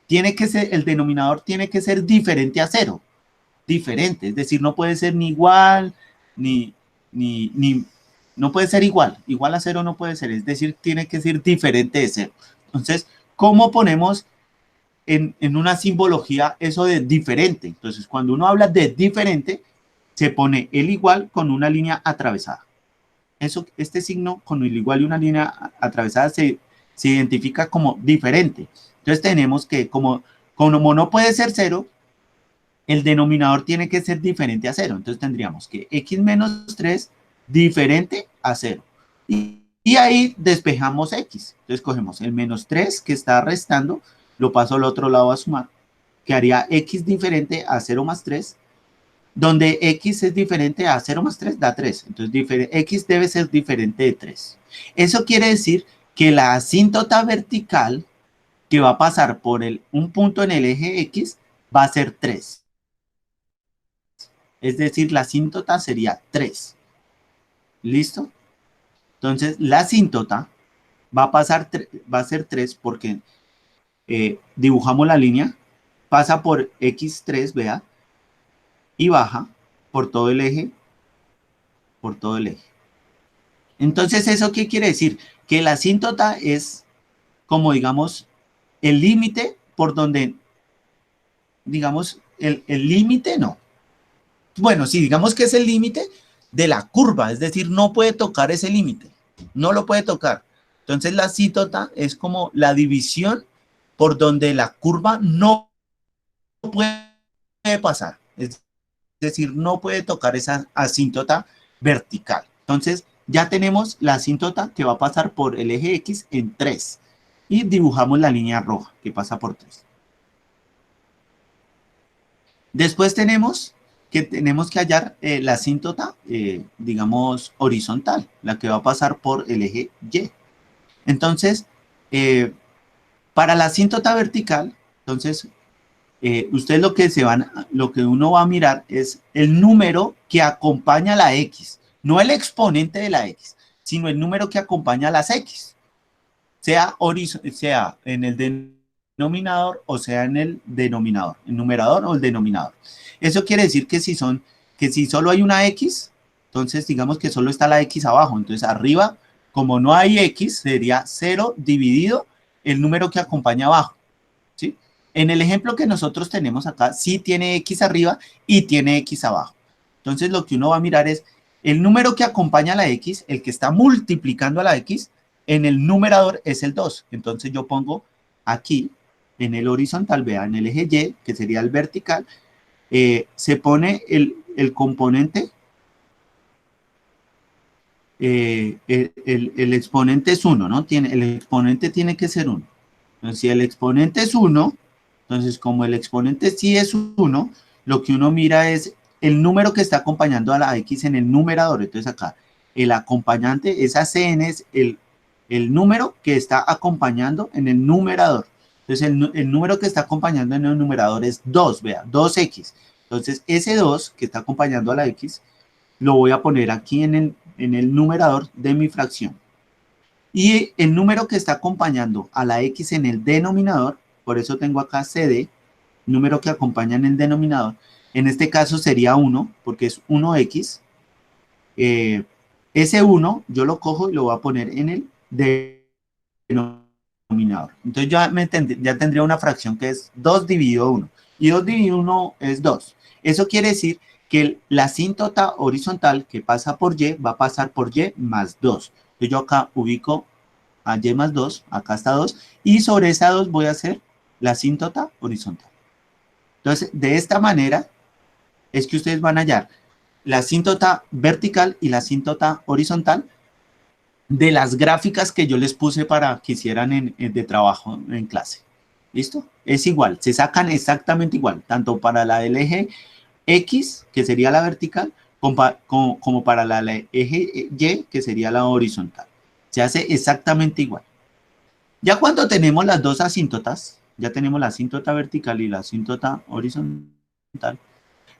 el denominador tiene que ser diferente a cero, diferente, es decir, no puede ser ni igual, ni no puede ser igual a cero no puede ser, es decir, tiene que ser diferente de cero. Entonces, ¿cómo ponemos en una simbología eso de diferente? Entonces, cuando uno habla de diferente, se pone el igual con una línea atravesada. Este signo con el igual y una línea atravesada se identifica como diferente. Entonces tenemos que, como no puede ser cero, el denominador tiene que ser diferente a cero. Entonces tendríamos que x menos 3 diferente a cero. Y ahí despejamos x. Entonces cogemos el menos 3 que está restando, lo paso al otro lado a sumar, que haría x diferente a 0 más 3, donde x es diferente a 0 más 3 da 3. Entonces x debe ser diferente de 3. Eso quiere decir que la asíntota vertical que va a pasar por un punto en el eje x va a ser 3. Es decir, la asíntota sería 3. ¿Listo? Entonces, la asíntota va a ser 3 porque dibujamos la línea, pasa por x3, vea, y baja por todo el eje, Entonces, ¿eso qué quiere decir? Que la asíntota es como, digamos, el límite por donde, digamos, el límite no. Bueno, sí, digamos que es el límite de la curva, es decir, no puede tocar ese límite, no lo puede tocar. Entonces, la asíntota es como la división por donde la curva no puede pasar. Es decir, no puede tocar esa asíntota vertical. Entonces, ya tenemos la asíntota que va a pasar por el eje X en 3 y dibujamos la línea roja que pasa por 3. Después tenemos que hallar la asíntota, digamos, horizontal, la que va a pasar por el eje Y. Entonces, para la asíntota vertical, entonces, ustedes lo que uno va a mirar es el número que acompaña a la X, no el exponente de la X, sino el número que acompaña a las X, sea en el denominador o sea en el denominador, el numerador o el denominador. Eso quiere decir que si solo hay una X, entonces digamos que solo está la X abajo, entonces arriba, como no hay X, sería 0 dividido el número que acompaña abajo, ¿sí? En el ejemplo que nosotros tenemos acá, sí tiene X arriba y tiene X abajo. Entonces lo que uno va a mirar es el número que acompaña a la X, el que está multiplicando a la X, en el numerador es el 2. Entonces yo pongo aquí, en el horizontal, vea, en el eje Y, que sería el vertical, se pone el componente, el exponente es 1, ¿no? El exponente tiene que ser 1. Entonces, si el exponente es 1, entonces como el exponente sí es 1, lo que uno mira es el número que está acompañando a la X en el numerador. Entonces acá, el acompañante, esa Cn es el número que está acompañando en el numerador. Entonces el número que está acompañando en el numerador es 2, vea, 2x. Entonces ese 2 que está acompañando a la x, lo voy a poner aquí en el numerador de mi fracción. Y el número que está acompañando a la x en el denominador, por eso tengo acá CD, número que acompaña en el denominador, en este caso sería 1, porque es 1x. Ese 1 yo lo cojo y lo voy a poner en el denominador. Entonces ya tendría una fracción que es 2 dividido 1. Y 2 dividido 1 es 2. Eso quiere decir que la asíntota horizontal que pasa por Y va a pasar por Y más 2. Entonces yo acá ubico a Y más 2, acá está 2, y sobre esa 2 voy a hacer la asíntota horizontal. Entonces, de esta manera es que ustedes van a hallar la asíntota vertical y la asíntota horizontal de las gráficas que yo les puse para que hicieran de trabajo en clase. ¿Listo? Es igual, se sacan exactamente igual, tanto para la del eje X, que sería la vertical, como para la eje Y, que sería la horizontal. Se hace exactamente igual. Ya cuando tenemos las dos asíntotas, ya tenemos la asíntota vertical y la asíntota horizontal,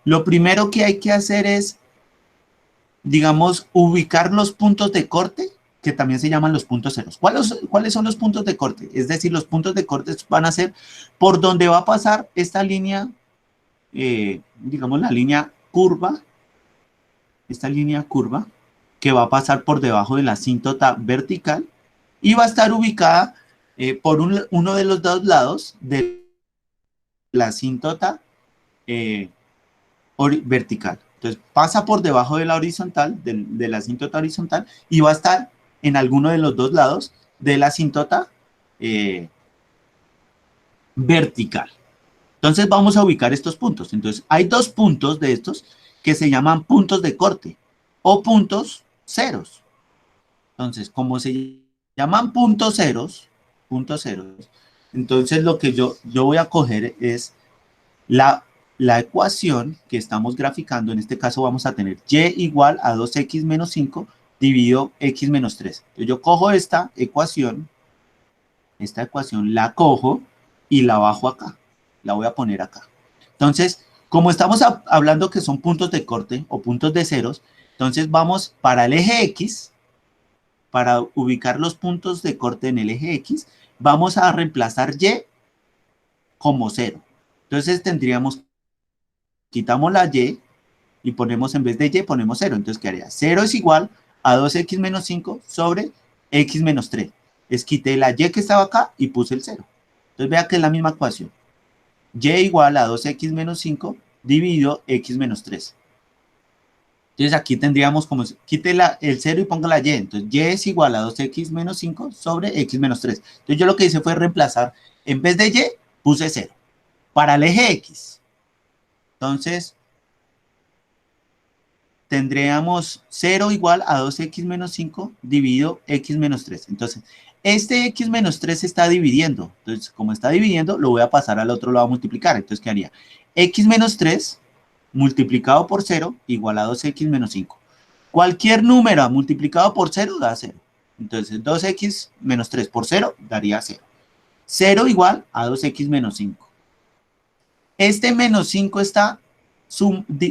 lo primero que hay que hacer es, digamos, ubicar los puntos de corte que también se llaman los puntos ceros. ¿Cuáles son los puntos de corte? Es decir, los puntos de corte van a ser por donde va a pasar esta línea, digamos la línea curva, esta línea curva, que va a pasar por debajo de la asíntota vertical y va a estar ubicada por uno de los dos lados de la asíntota vertical. Entonces pasa por debajo de la horizontal, de la asíntota horizontal, y va a estar en alguno de los dos lados de la asíntota vertical. Entonces vamos a ubicar estos puntos. Entonces hay dos puntos de estos que se llaman puntos de corte o puntos ceros. Entonces, como se llaman puntos ceros, entonces lo que yo voy a coger es la ecuación que estamos graficando. En este caso vamos a tener y igual a 2x menos 5 dividido x menos 3. Entonces yo cojo esta ecuación, la cojo y la bajo acá. La voy a poner acá. Entonces, como estamos hablando que son puntos de corte o puntos de ceros, entonces vamos para el eje X, para ubicar los puntos de corte en el eje X, vamos a reemplazar y como 0. Entonces tendríamos, quitamos la y ponemos en vez de y, ponemos 0. Entonces quedaría 0 es igual a 2x menos 5 sobre x menos 3. Quité la y que estaba acá y puse el 0. Entonces vea que es la misma ecuación. Y igual a 2x menos 5 dividido x menos 3. Entonces aquí tendríamos como, quite el 0 y ponga la y. Entonces y es igual a 2x menos 5 sobre x menos 3. Entonces yo lo que hice fue reemplazar, en vez de y, puse 0. Para el eje X. Entonces tendríamos 0 igual a 2x menos 5 dividido x menos 3. Entonces, este x menos 3 se está dividiendo. Entonces, como está dividiendo, lo voy a pasar al otro lado a multiplicar. Entonces, ¿qué haría? X menos 3 multiplicado por 0 igual a 2x menos 5. Cualquier número multiplicado por 0 da 0. Entonces, 2x menos 3 por 0 daría 0. 0 igual a 2x menos 5. Este menos 5 está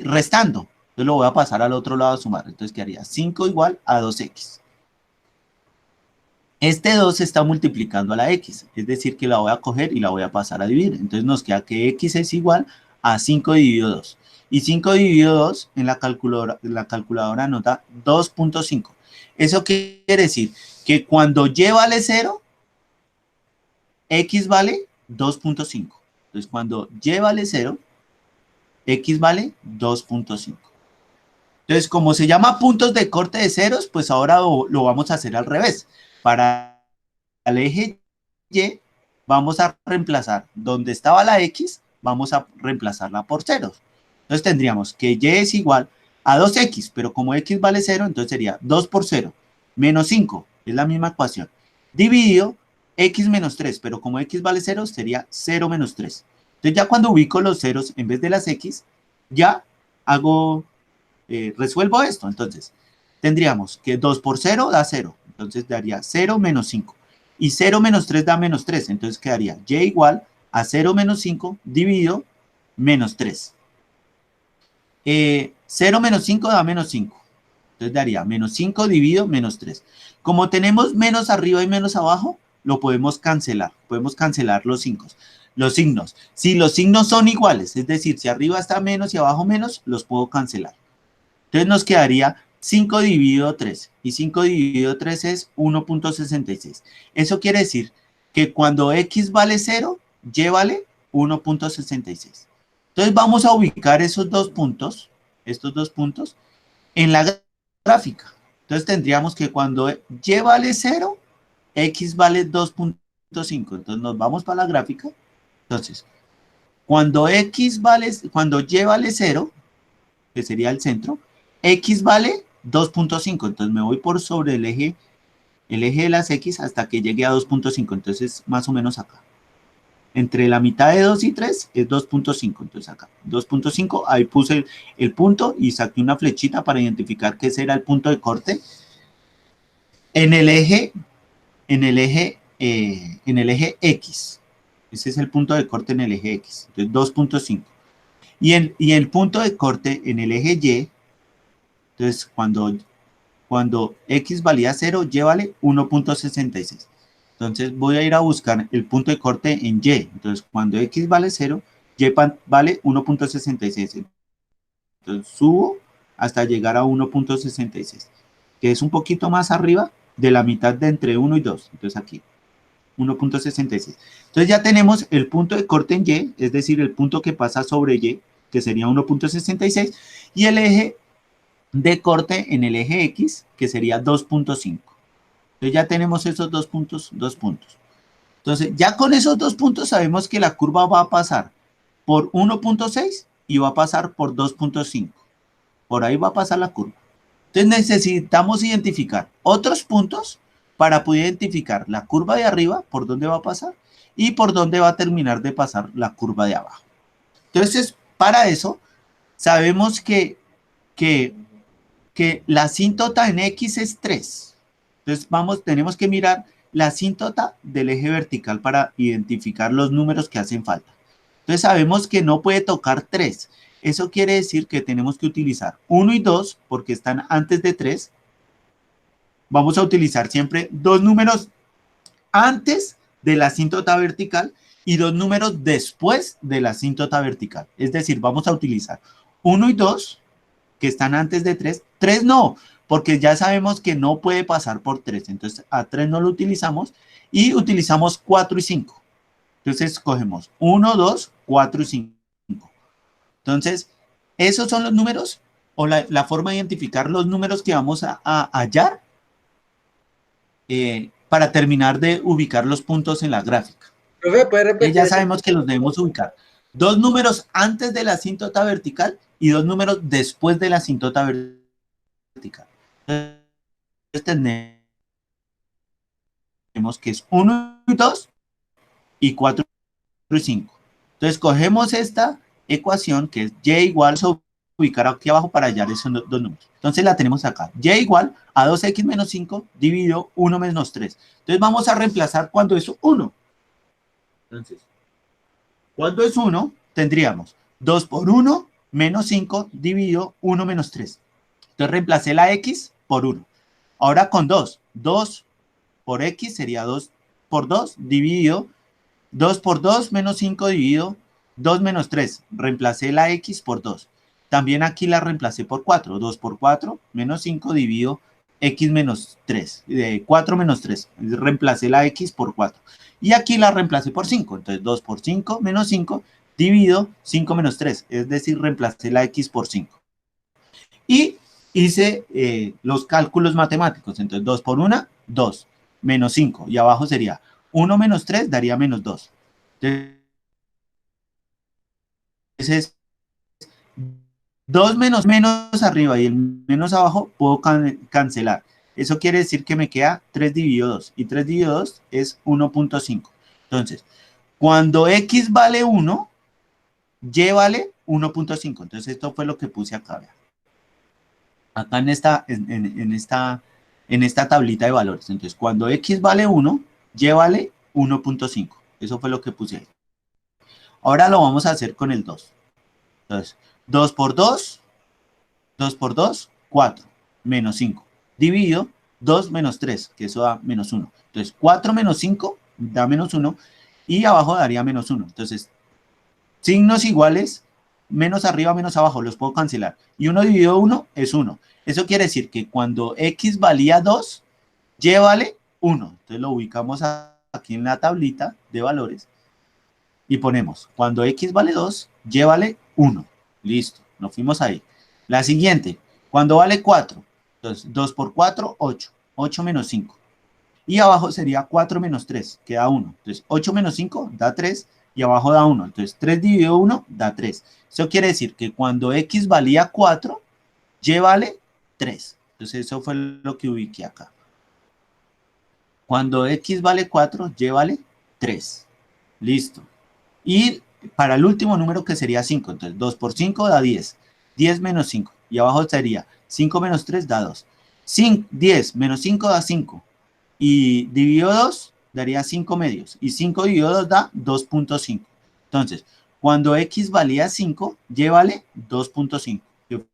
restando. Entonces lo voy a pasar al otro lado a sumar. Entonces, ¿qué haría? 5 igual a 2x. Este 2 se está multiplicando a la x. Es decir, que la voy a coger y la voy a pasar a dividir. Entonces nos queda que x es igual a 5 dividido 2. Y 5 dividido 2 en la calculadora nota 2.5. ¿Eso qué quiere decir? Que cuando y vale 0, x vale 2.5. Entonces, cuando y vale 0, x vale 2.5. Entonces, como se llama puntos de corte de ceros, pues ahora lo vamos a hacer al revés. Para el eje Y, vamos a reemplazar donde estaba la X, vamos a reemplazarla por ceros. Entonces tendríamos que Y es igual a 2X, pero como X vale 0, entonces sería 2 por 0, menos 5, es la misma ecuación, dividido X menos 3, pero como X vale 0, sería 0 menos 3. Entonces ya cuando ubico los ceros en vez de las X, ya resuelvo esto. Entonces tendríamos que 2 por 0 da 0, entonces daría 0 menos 5, y 0 menos 3 da menos 3, entonces quedaría y igual a 0 menos 5 dividido menos 3. 0 menos 5 da menos 5, entonces daría menos 5 dividido menos 3. Como tenemos menos arriba y menos abajo, lo podemos cancelar los signos. Si los signos son iguales, es decir, si arriba está menos y abajo menos, los puedo cancelar. Entonces nos quedaría 5 dividido 3. Y 5 dividido 3 es 1.66. Eso quiere decir que cuando x vale 0, y vale 1.66. Entonces vamos a ubicar estos dos puntos, en la gráfica. Entonces tendríamos que cuando y vale 0, x vale 2.5. Entonces nos vamos para la gráfica. Entonces, cuando y vale 0, que sería el centro, x vale 2.5, entonces me voy por sobre el eje de las x hasta que llegue a 2.5, entonces más o menos acá. Entre la mitad de 2 y 3 es 2.5, entonces acá, 2.5, ahí puse el punto y saqué una flechita para identificar que ese era el punto de corte en el eje X. Ese es el punto de corte en el eje X, entonces 2.5. Y el punto de corte en el eje Y, entonces cuando cuando x valía 0, y vale 1.66. Entonces voy a ir a buscar el punto de corte en y. Entonces cuando x vale 0, y vale 1.66. Entonces subo hasta llegar a 1.66, que es un poquito más arriba de la mitad de entre 1 y 2. Entonces aquí, 1.66. Entonces ya tenemos el punto de corte en y, es decir, el punto que pasa sobre y, que sería 1.66, y el eje de corte en el eje x, que sería 2.5. Entonces ya tenemos esos dos puntos. Entonces ya con esos 2 puntos sabemos que la curva va a pasar por 1.6 y va a pasar por 2.5. Por ahí va a pasar la curva. Entonces necesitamos identificar otros puntos para poder identificar la curva de arriba, por dónde va a pasar, y por dónde va a terminar de pasar la curva de abajo. Entonces, para eso, sabemos que la asíntota en X es 3. Entonces, tenemos que mirar la asíntota del eje vertical para identificar los números que hacen falta. Entonces, sabemos que no puede tocar 3. Eso quiere decir que tenemos que utilizar 1 y 2 porque están antes de 3. Vamos a utilizar siempre 2 números antes de la asíntota vertical y 2 números después de la asíntota vertical. Es decir, vamos a utilizar 1 y 2 que están antes de 3. 3 no, porque ya sabemos que no puede pasar por 3. Entonces a 3 no lo utilizamos y utilizamos 4 y 5. Entonces cogemos 1, 2, 4 y 5. Entonces, esos son los números o la forma de identificar los números que vamos a hallar para terminar de ubicar los puntos en la gráfica. Profe, ¿puede repetir? Ya sabemos que los debemos ubicar. 2 números antes de la asíntota vertical y 2 números después de la asíntota vertical. Entonces tenemos que es 1 y 2 y 4 y 5. Entonces cogemos esta ecuación que es y igual a ubicar aquí abajo para hallar esos dos números. Entonces la tenemos acá. Y igual a 2x menos 5 dividido 1 menos 3. Entonces vamos a reemplazar cuando es 1. Entonces, cuando es 1, tendríamos 2 por 1 menos 5 dividido 1 menos 3. Entonces reemplacé la x por 1. Ahora con 2. 2 por x sería 2 por 2 dividido 2 por 2 menos 5 dividido 2 menos 3. Reemplacé la x por 2. También aquí la reemplacé por 4. 2 por 4 menos 5 dividido x menos 3. 4 menos 3. Reemplacé la x por 4. Y aquí la reemplacé por 5. Entonces 2 por 5 menos 5 dividido 5 menos 3. Es decir, reemplacé la x por 5. Y hice los cálculos matemáticos. Entonces 2 por 1, 2. Menos 5. Y abajo sería 1 menos 3 daría menos 2. Entonces, 2 menos arriba y el menos abajo puedo cancelar. Eso quiere decir que me queda 3 dividido 2. Y 3 dividido 2 es 1.5. Entonces, cuando x vale 1, y vale 1.5. Entonces, esto fue lo que puse acá. Vean. Acá en esta tablita de valores. Entonces, cuando x vale 1, y vale 1.5. Eso fue lo que puse ahí. Ahora lo vamos a hacer con el 2. Entonces, 2 por 2, 2 por 2, 4, menos 5. Dividido 2 menos 3, que eso da menos 1. Entonces, 4 menos 5 da menos 1 y abajo daría menos 1. Entonces, signos iguales, menos arriba, menos abajo, los puedo cancelar. Y 1 dividido 1 es 1. Eso quiere decir que cuando x valía 2, y vale 1. Entonces lo ubicamos aquí en la tablita de valores y ponemos, cuando x vale 2, y vale 1. Listo, nos fuimos ahí. La siguiente, cuando vale 4, entonces 2 por 4, 8. 8 menos 5. Y abajo sería 4 menos 3, que da 1. Entonces 8 menos 5 da 3 y abajo da 1. Entonces 3 dividido 1 da 3. Eso quiere decir que cuando x valía 4, y vale 3. Entonces eso fue lo que ubiqué acá. Cuando x vale 4, y vale 3. Listo. Y para el último número que sería 5, entonces 2 por 5 da 10. 10 menos 5. Y abajo sería 5 menos 3 da 2. 10 menos 5 da 5. Y dividido 2 daría 5 medios. Y 5 dividido 2 da 2.5. Entonces, cuando x valía 5, y vale 2.5. Que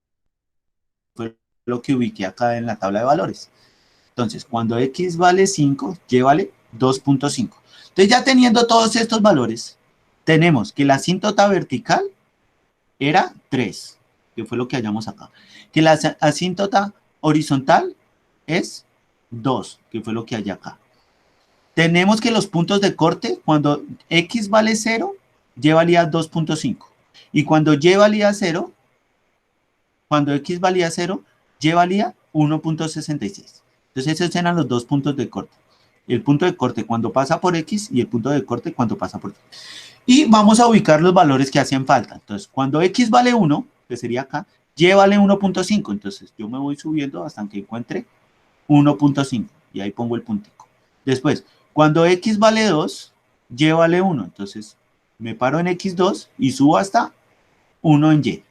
fue lo que ubiqué acá en la tabla de valores. Entonces, cuando X vale 5, Y vale 2.5. Entonces, ya teniendo todos estos valores, tenemos que la asíntota vertical era 3, que fue lo que hallamos acá. Que la asíntota horizontal es 2, que fue lo que hallé acá. Tenemos que los puntos de corte, cuando X vale 0, Y valía 2.5. Y cuando Y valía 0, cuando X valía 0, Y valía 1.66. Entonces esos eran los dos puntos de corte. El punto de corte cuando pasa por X y el punto de corte cuando pasa por Y. Y vamos a ubicar los valores que hacían falta. Entonces, cuando X vale 1, que sería acá, Y vale 1.5. Entonces, yo me voy subiendo hasta que encuentre 1.5. Y ahí pongo el puntico. Después, cuando X vale 2, Y vale 1. Entonces, me paro en X2 y subo hasta 1 en Y.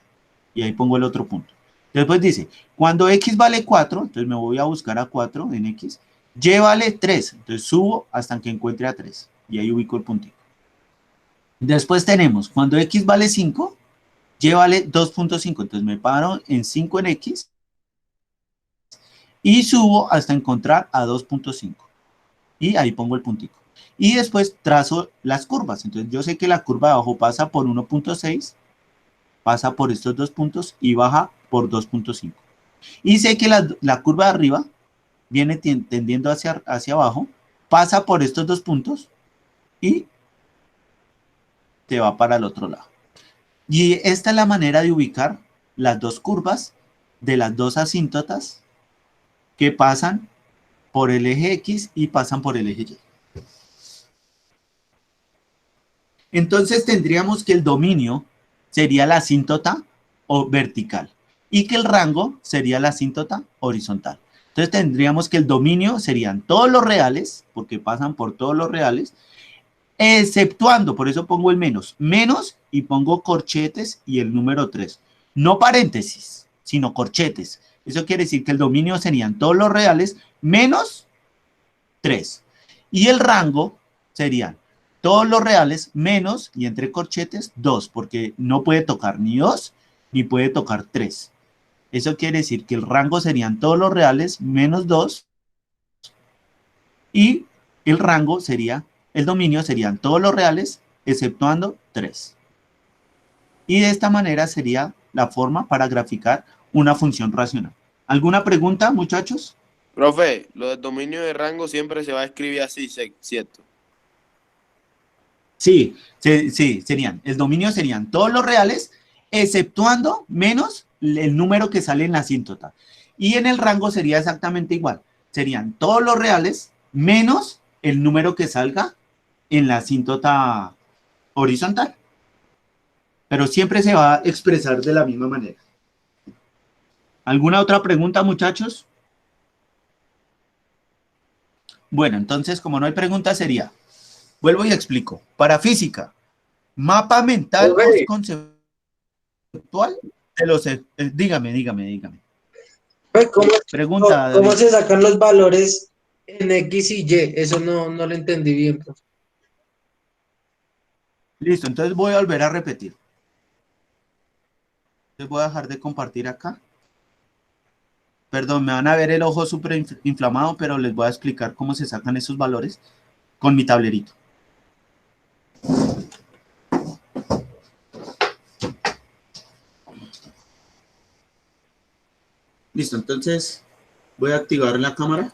Y ahí pongo el otro punto. Después dice, cuando X vale 4, entonces me voy a buscar a 4 en X. Y vale 3. Entonces, subo hasta que encuentre a 3. Y ahí ubico el puntico. Después tenemos, cuando X vale 5, Y vale 2.5. Entonces me paro en 5 en X y subo hasta encontrar a 2.5. Y ahí pongo el puntico. Y después trazo las curvas. Entonces yo sé que la curva de abajo pasa por 1.6, pasa por estos dos puntos y baja por 2.5. Y sé que la curva de arriba viene tendiendo hacia abajo, pasa por estos dos puntos y te va para el otro lado. Y esta es la manera de ubicar las dos curvas de las dos asíntotas que pasan por el eje X y pasan por el eje Y. Entonces tendríamos que el dominio sería la asíntota vertical y que el rango sería la asíntota horizontal. Entonces tendríamos que el dominio serían todos los reales, porque pasan por todos los reales, exceptuando, por eso pongo el menos, y pongo corchetes y el número 3. No paréntesis, sino corchetes. Eso quiere decir que el dominio serían todos los reales menos 3. Y el rango serían todos los reales menos, y entre corchetes, 2, porque no puede tocar ni 2 ni puede tocar 3. Eso quiere decir que el rango serían todos los reales menos 2 y el rango sería, el dominio serían todos los reales exceptuando 3. Y de esta manera sería la forma para graficar una función racional. ¿Alguna pregunta, muchachos? Profe, lo del dominio de rango siempre se va a escribir así, ¿cierto? Sí, serían, el dominio serían todos los reales, exceptuando menos el número que sale en la asíntota. Y en el rango sería exactamente igual. Serían todos los reales menos el número que salga en la asíntota horizontal. Pero siempre se va a expresar de la misma manera. ¿Alguna otra pregunta, muchachos? Bueno, entonces, como no hay pregunta, sería, vuelvo y explico. Para física, mapa mental o conceptual de los... dígame. Pregunta, ¿Cómo David. se sacan los valores en X y Y? Eso no lo entendí bien, profe. Listo, entonces voy a volver a repetir. Entonces voy a dejar de compartir acá. Perdón, me van a ver el ojo súper inflamado, pero les voy a explicar cómo se sacan esos valores con mi tablerito. Listo, entonces voy a activar la cámara.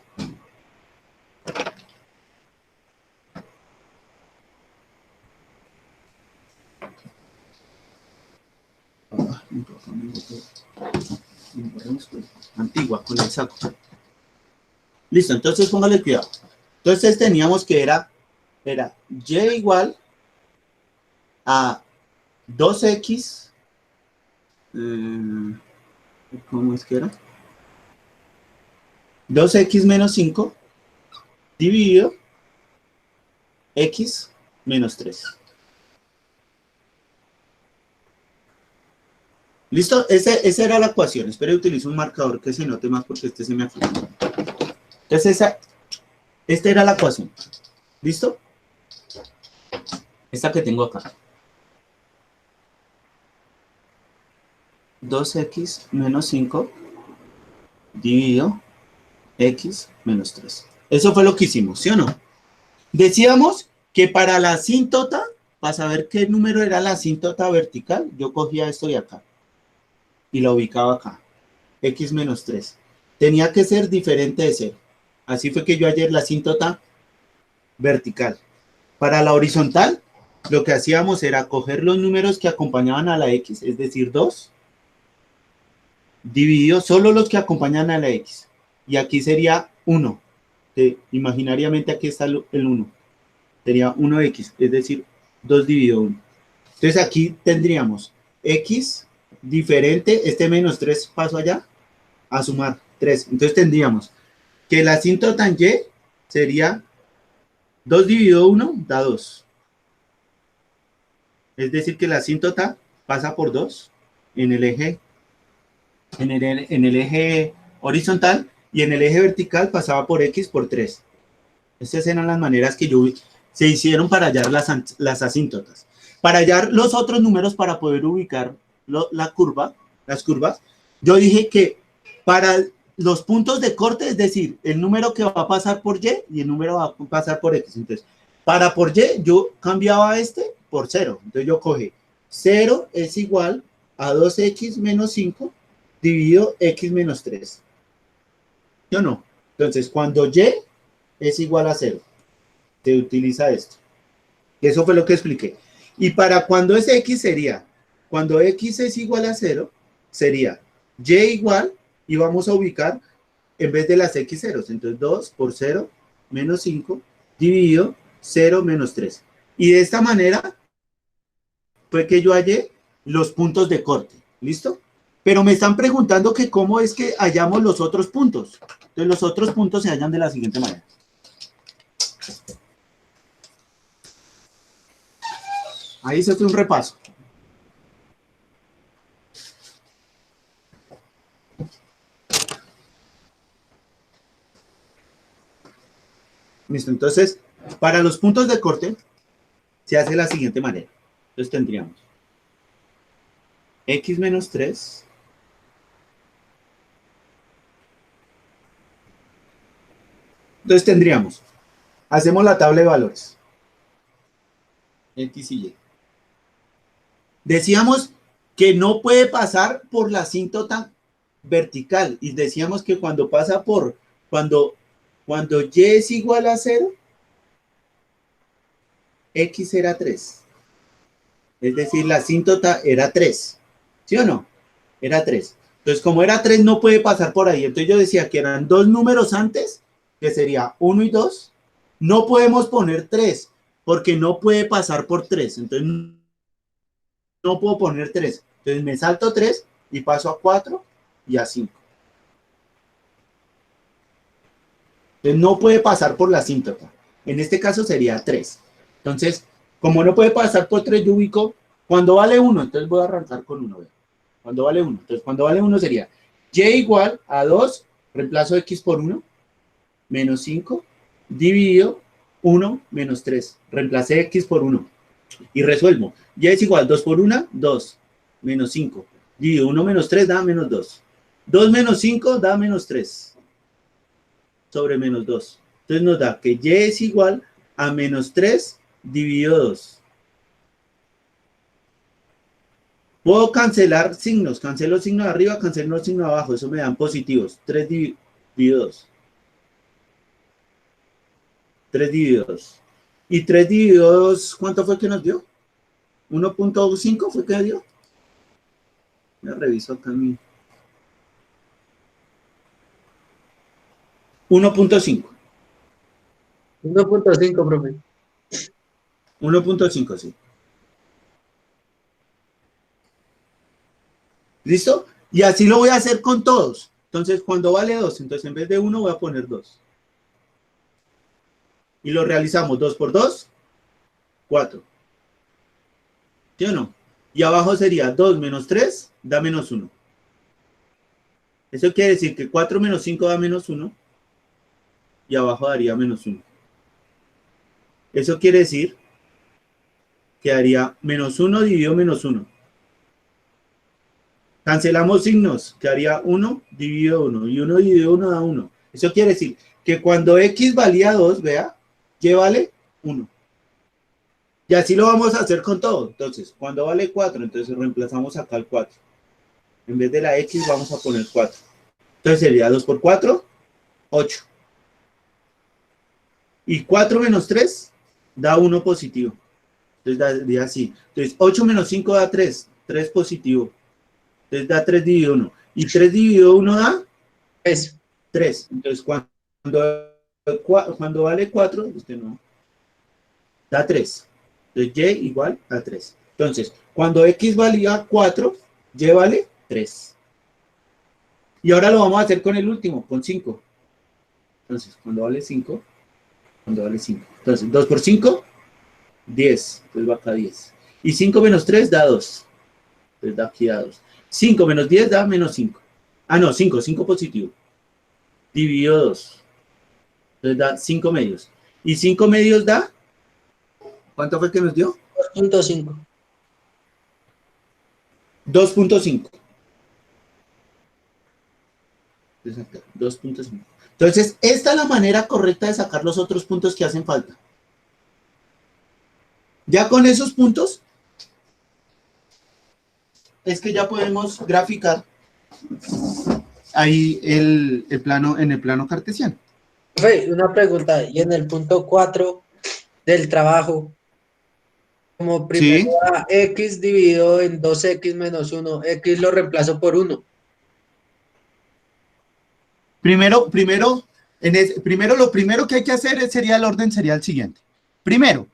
Antigua, con el saco. Listo, entonces póngale cuidado. Entonces teníamos que era y igual a 2x, ¿cómo es que era? 2x menos 5 dividido x menos 3. ¿Listo? Esa era la ecuación. Espero que utilice un marcador que se note más porque este se me afloja. Entonces esta era la ecuación. ¿Listo? Esta que tengo acá. 2x menos 5 dividido x menos 3. Eso fue lo que hicimos, ¿sí o no? Decíamos que para la asíntota, para saber qué número era la asíntota vertical, yo cogía esto de acá y la ubicaba acá, x menos 3. Tenía que ser diferente de 0. Así fue que yo ayer la asíntota vertical. Para la horizontal, lo que hacíamos era coger los números que acompañaban a la x, es decir, 2, dividido solo los que acompañan a la x. Y aquí sería 1. Imaginariamente aquí está el 1. Sería 1x, es decir, 2 dividido 1. Entonces aquí tendríamos x diferente, este menos 3 paso allá, a sumar 3. Entonces tendríamos que la asíntota en y sería 2 dividido 1 da 2. Es decir, que la asíntota pasa por 2 en el eje, en el eje horizontal, y en el eje vertical pasaba por x por 3. Estas eran las maneras que se hicieron para hallar las asíntotas. Para hallar los otros números, para poder ubicar las curvas, yo dije que para los puntos de corte, es decir, el número que va a pasar por y el número va a pasar por x. Entonces, para por y, yo cambiaba este por 0. Entonces, yo coge 0 es igual a 2x menos 5 dividido x menos 3. ¿Sí o no? Entonces, cuando y es igual a 0, se utiliza esto. Eso fue lo que expliqué. Y para cuando es x sería, cuando x es igual a 0, sería y igual, y vamos a ubicar en vez de las x ceros. Entonces 2 por 0 menos 5 dividido 0 menos 3. Y de esta manera fue que yo hallé los puntos de corte. ¿Listo? Pero me están preguntando que cómo es que hallamos los otros puntos. Entonces los otros puntos se hallan de la siguiente manera. Ahí se fue un repaso. Listo, entonces, para los puntos de corte, se hace de la siguiente manera. Entonces tendríamos x menos 3 Entonces tendríamos, hacemos la tabla de valores. X y Y. Decíamos que no puede pasar por la asíntota vertical. Y decíamos que cuando pasa cuando y es igual a 0, x era 3. Es decir, la asíntota era 3. ¿Sí o no? Era 3. Entonces, como era 3, no puede pasar por ahí. Entonces yo decía que eran dos números antes, que sería 1 y 2. No podemos poner 3, porque no puede pasar por 3. Entonces, no puedo poner 3. Entonces, me salto 3 y paso a 4 y a 5. Entonces, no puede pasar por la asíntota. En este caso sería 3. Entonces, como no puede pasar por 3, yo ubico cuando vale 1. Entonces, voy a arrancar con 1. Cuando vale 1. Entonces, cuando vale 1 sería y igual a 2, reemplazo x por 1, menos 5, dividido 1 menos 3. Reemplacé x por 1 y resuelvo. Y es igual, 2 por 1, 2, menos 5. Dividido 1 menos 3 da menos 2. 2 menos 5 da menos 3 sobre menos 2. Entonces nos da que y es igual a menos 3 dividido 2. Puedo cancelar signos. Cancelo signo de arriba, cancelo signo de abajo. Eso me dan positivos. 3 dividido 2. 3 dividido 2. Y 3 dividido 2, ¿cuánto fue que nos dio? 1.5 fue que dio. Me reviso acá en mi. 1.5. 1.5, profe. 1.5, sí. ¿Listo? Y así lo voy a hacer con todos. Entonces, cuando vale 2, entonces en vez de 1 voy a poner 2. Y lo realizamos 2 por 2, 4. ¿Sí o no? Y abajo sería 2 menos 3 da menos 1. Eso quiere decir que 4 menos 5 da menos 1. Y abajo daría menos 1. Eso quiere decir que daría menos 1 dividido menos 1. Cancelamos signos, quedaría 1 dividido 1, y 1 dividido 1 da 1. Eso quiere decir que cuando x valía 2, vea, y vale 1. Y así lo vamos a hacer con todo. Entonces, cuando vale 4, entonces reemplazamos acá el 4. En vez de la x vamos a poner 4. Entonces sería 2 por 4, 8. Y 4 menos 3 da 1 positivo. Entonces daría así. Entonces 8 menos 5 da 3. 3 positivo. Entonces da 3 dividido 1. Y 3 dividido 1 da Eso. 3. Entonces cuando vale 4, usted no, da 3. Entonces y igual a 3. Entonces, cuando x valía 4, y vale 3. Y ahora lo vamos a hacer con el último, con 5. Entonces, cuando vale 5, Entonces, 2 por 5, 10. Entonces va acá 10. Y 5 menos 3 da 2. Entonces da aquí da 2. 5 menos 10 da menos 5. Ah, no, 5 positivo. Dividido 2. Entonces da 5 medios. Y 5 medios da, ¿cuánto fue que nos dio? 2.5. 2.5. 2.5. Entonces, esta es la manera correcta de sacar los otros puntos que hacen falta. Ya con esos puntos, es que ya podemos graficar ahí en el plano cartesiano. Profe, una pregunta, y en el punto 4 del trabajo, como primero Sí. da x dividido en 2x menos 1, x lo reemplazo por 1. Primero, lo primero que hay que hacer sería el orden, sería el siguiente. Primero,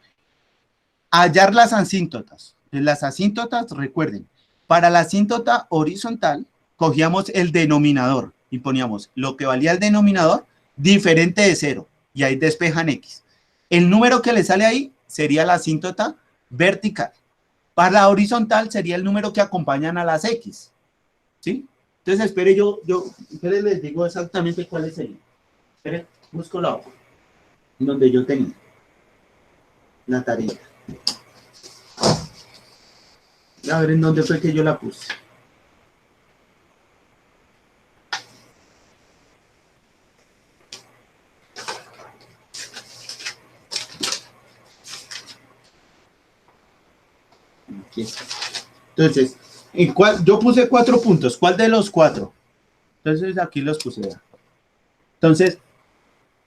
hallar las asíntotas. Las asíntotas, recuerden, para la asíntota horizontal, cogíamos el denominador y poníamos lo que valía el denominador diferente de 0, y ahí despejan x. El número que le sale ahí sería la asíntota vertical. Para la horizontal sería el número que acompañan a las x. ¿Sí? Entonces, espere, espere, les digo exactamente cuáles serían. Espere, busco la hoja donde yo tenía la tarea. A ver en dónde fue que yo la puse. Aquí. Entonces, yo puse 4 puntos. ¿Cuál de los 4? Entonces, aquí los puse. Entonces,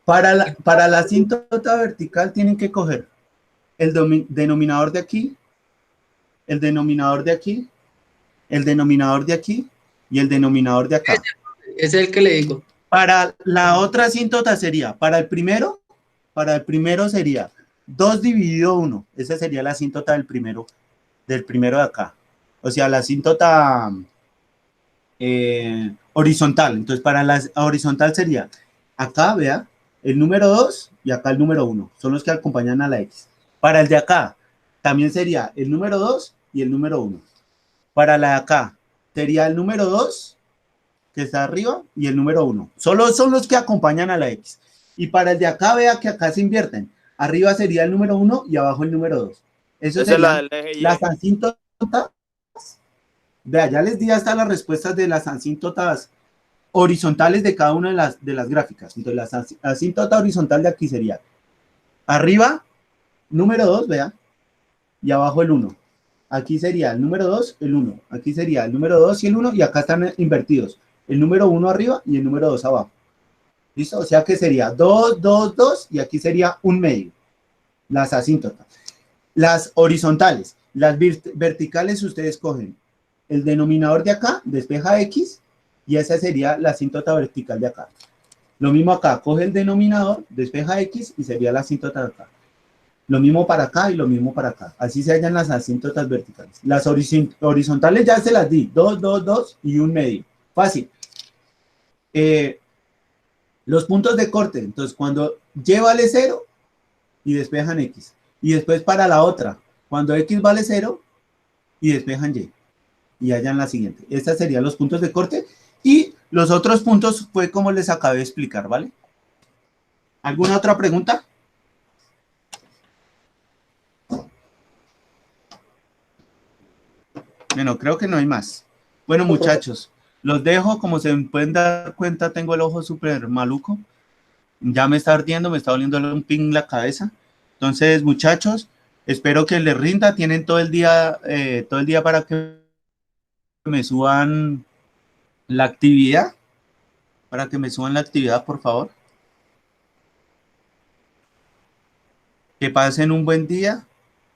para la asíntota vertical tienen que coger el denominador de aquí, el denominador de aquí, el denominador de aquí y el denominador de acá. Es el que le digo. Para la otra asíntota sería, para el primero sería 2 dividido 1. Esa sería la asíntota del primero de acá. O sea, la asíntota horizontal. Entonces, para la horizontal sería acá, vea, el número 2 y acá el número 1. Son los que acompañan a la X. Para el de acá, también sería el número 2 y el número 1. Para la de acá, sería el número 2, que está arriba, y el número 1. Solo son los que acompañan a la X. Y para el de acá, vea que acá se invierten. Arriba sería el número 1 y abajo el número 2. Eso serían las asíntotas. Vea, ya les di hasta las respuestas de las asíntotas horizontales de cada una de las gráficas. Entonces, la asíntota horizontal de aquí sería arriba, número 2, vea, y abajo el 1. Aquí sería el número 2, el 1. Aquí sería el número 2 y el 1, y acá están invertidos. El número 1 arriba y el número 2 abajo. ¿Listo? O sea que sería 2, 2, 2, y aquí sería un medio. Las asíntotas. Las horizontales. Las verticales ustedes cogen el denominador de acá, despeja x, y esa sería la asíntota vertical de acá. Lo mismo acá, coge el denominador, despeja x, y sería la asíntota de acá. Lo mismo para acá y lo mismo para acá. Así se hallan las asíntotas verticales. Las horizontales ya se las di. 2, 2, 2 y un medio. Fácil. Los puntos de corte. Entonces, cuando y vale 0 y despejan x. Y después para la otra, cuando x vale 0 y despejan y. Y hallan la siguiente. Estos serían los puntos de corte. Y los otros puntos fue como les acabé de explicar, ¿vale? ¿Alguna otra pregunta? Bueno, creo que no hay más. Bueno, muchachos, los dejo. Como se pueden dar cuenta, tengo el ojo súper maluco. Ya me está ardiendo, me está doliendo un ping la cabeza. Entonces, muchachos, espero que les rinda. Tienen todo el día para que me suban la actividad. Para que me suban la actividad, por favor. Que pasen un buen día.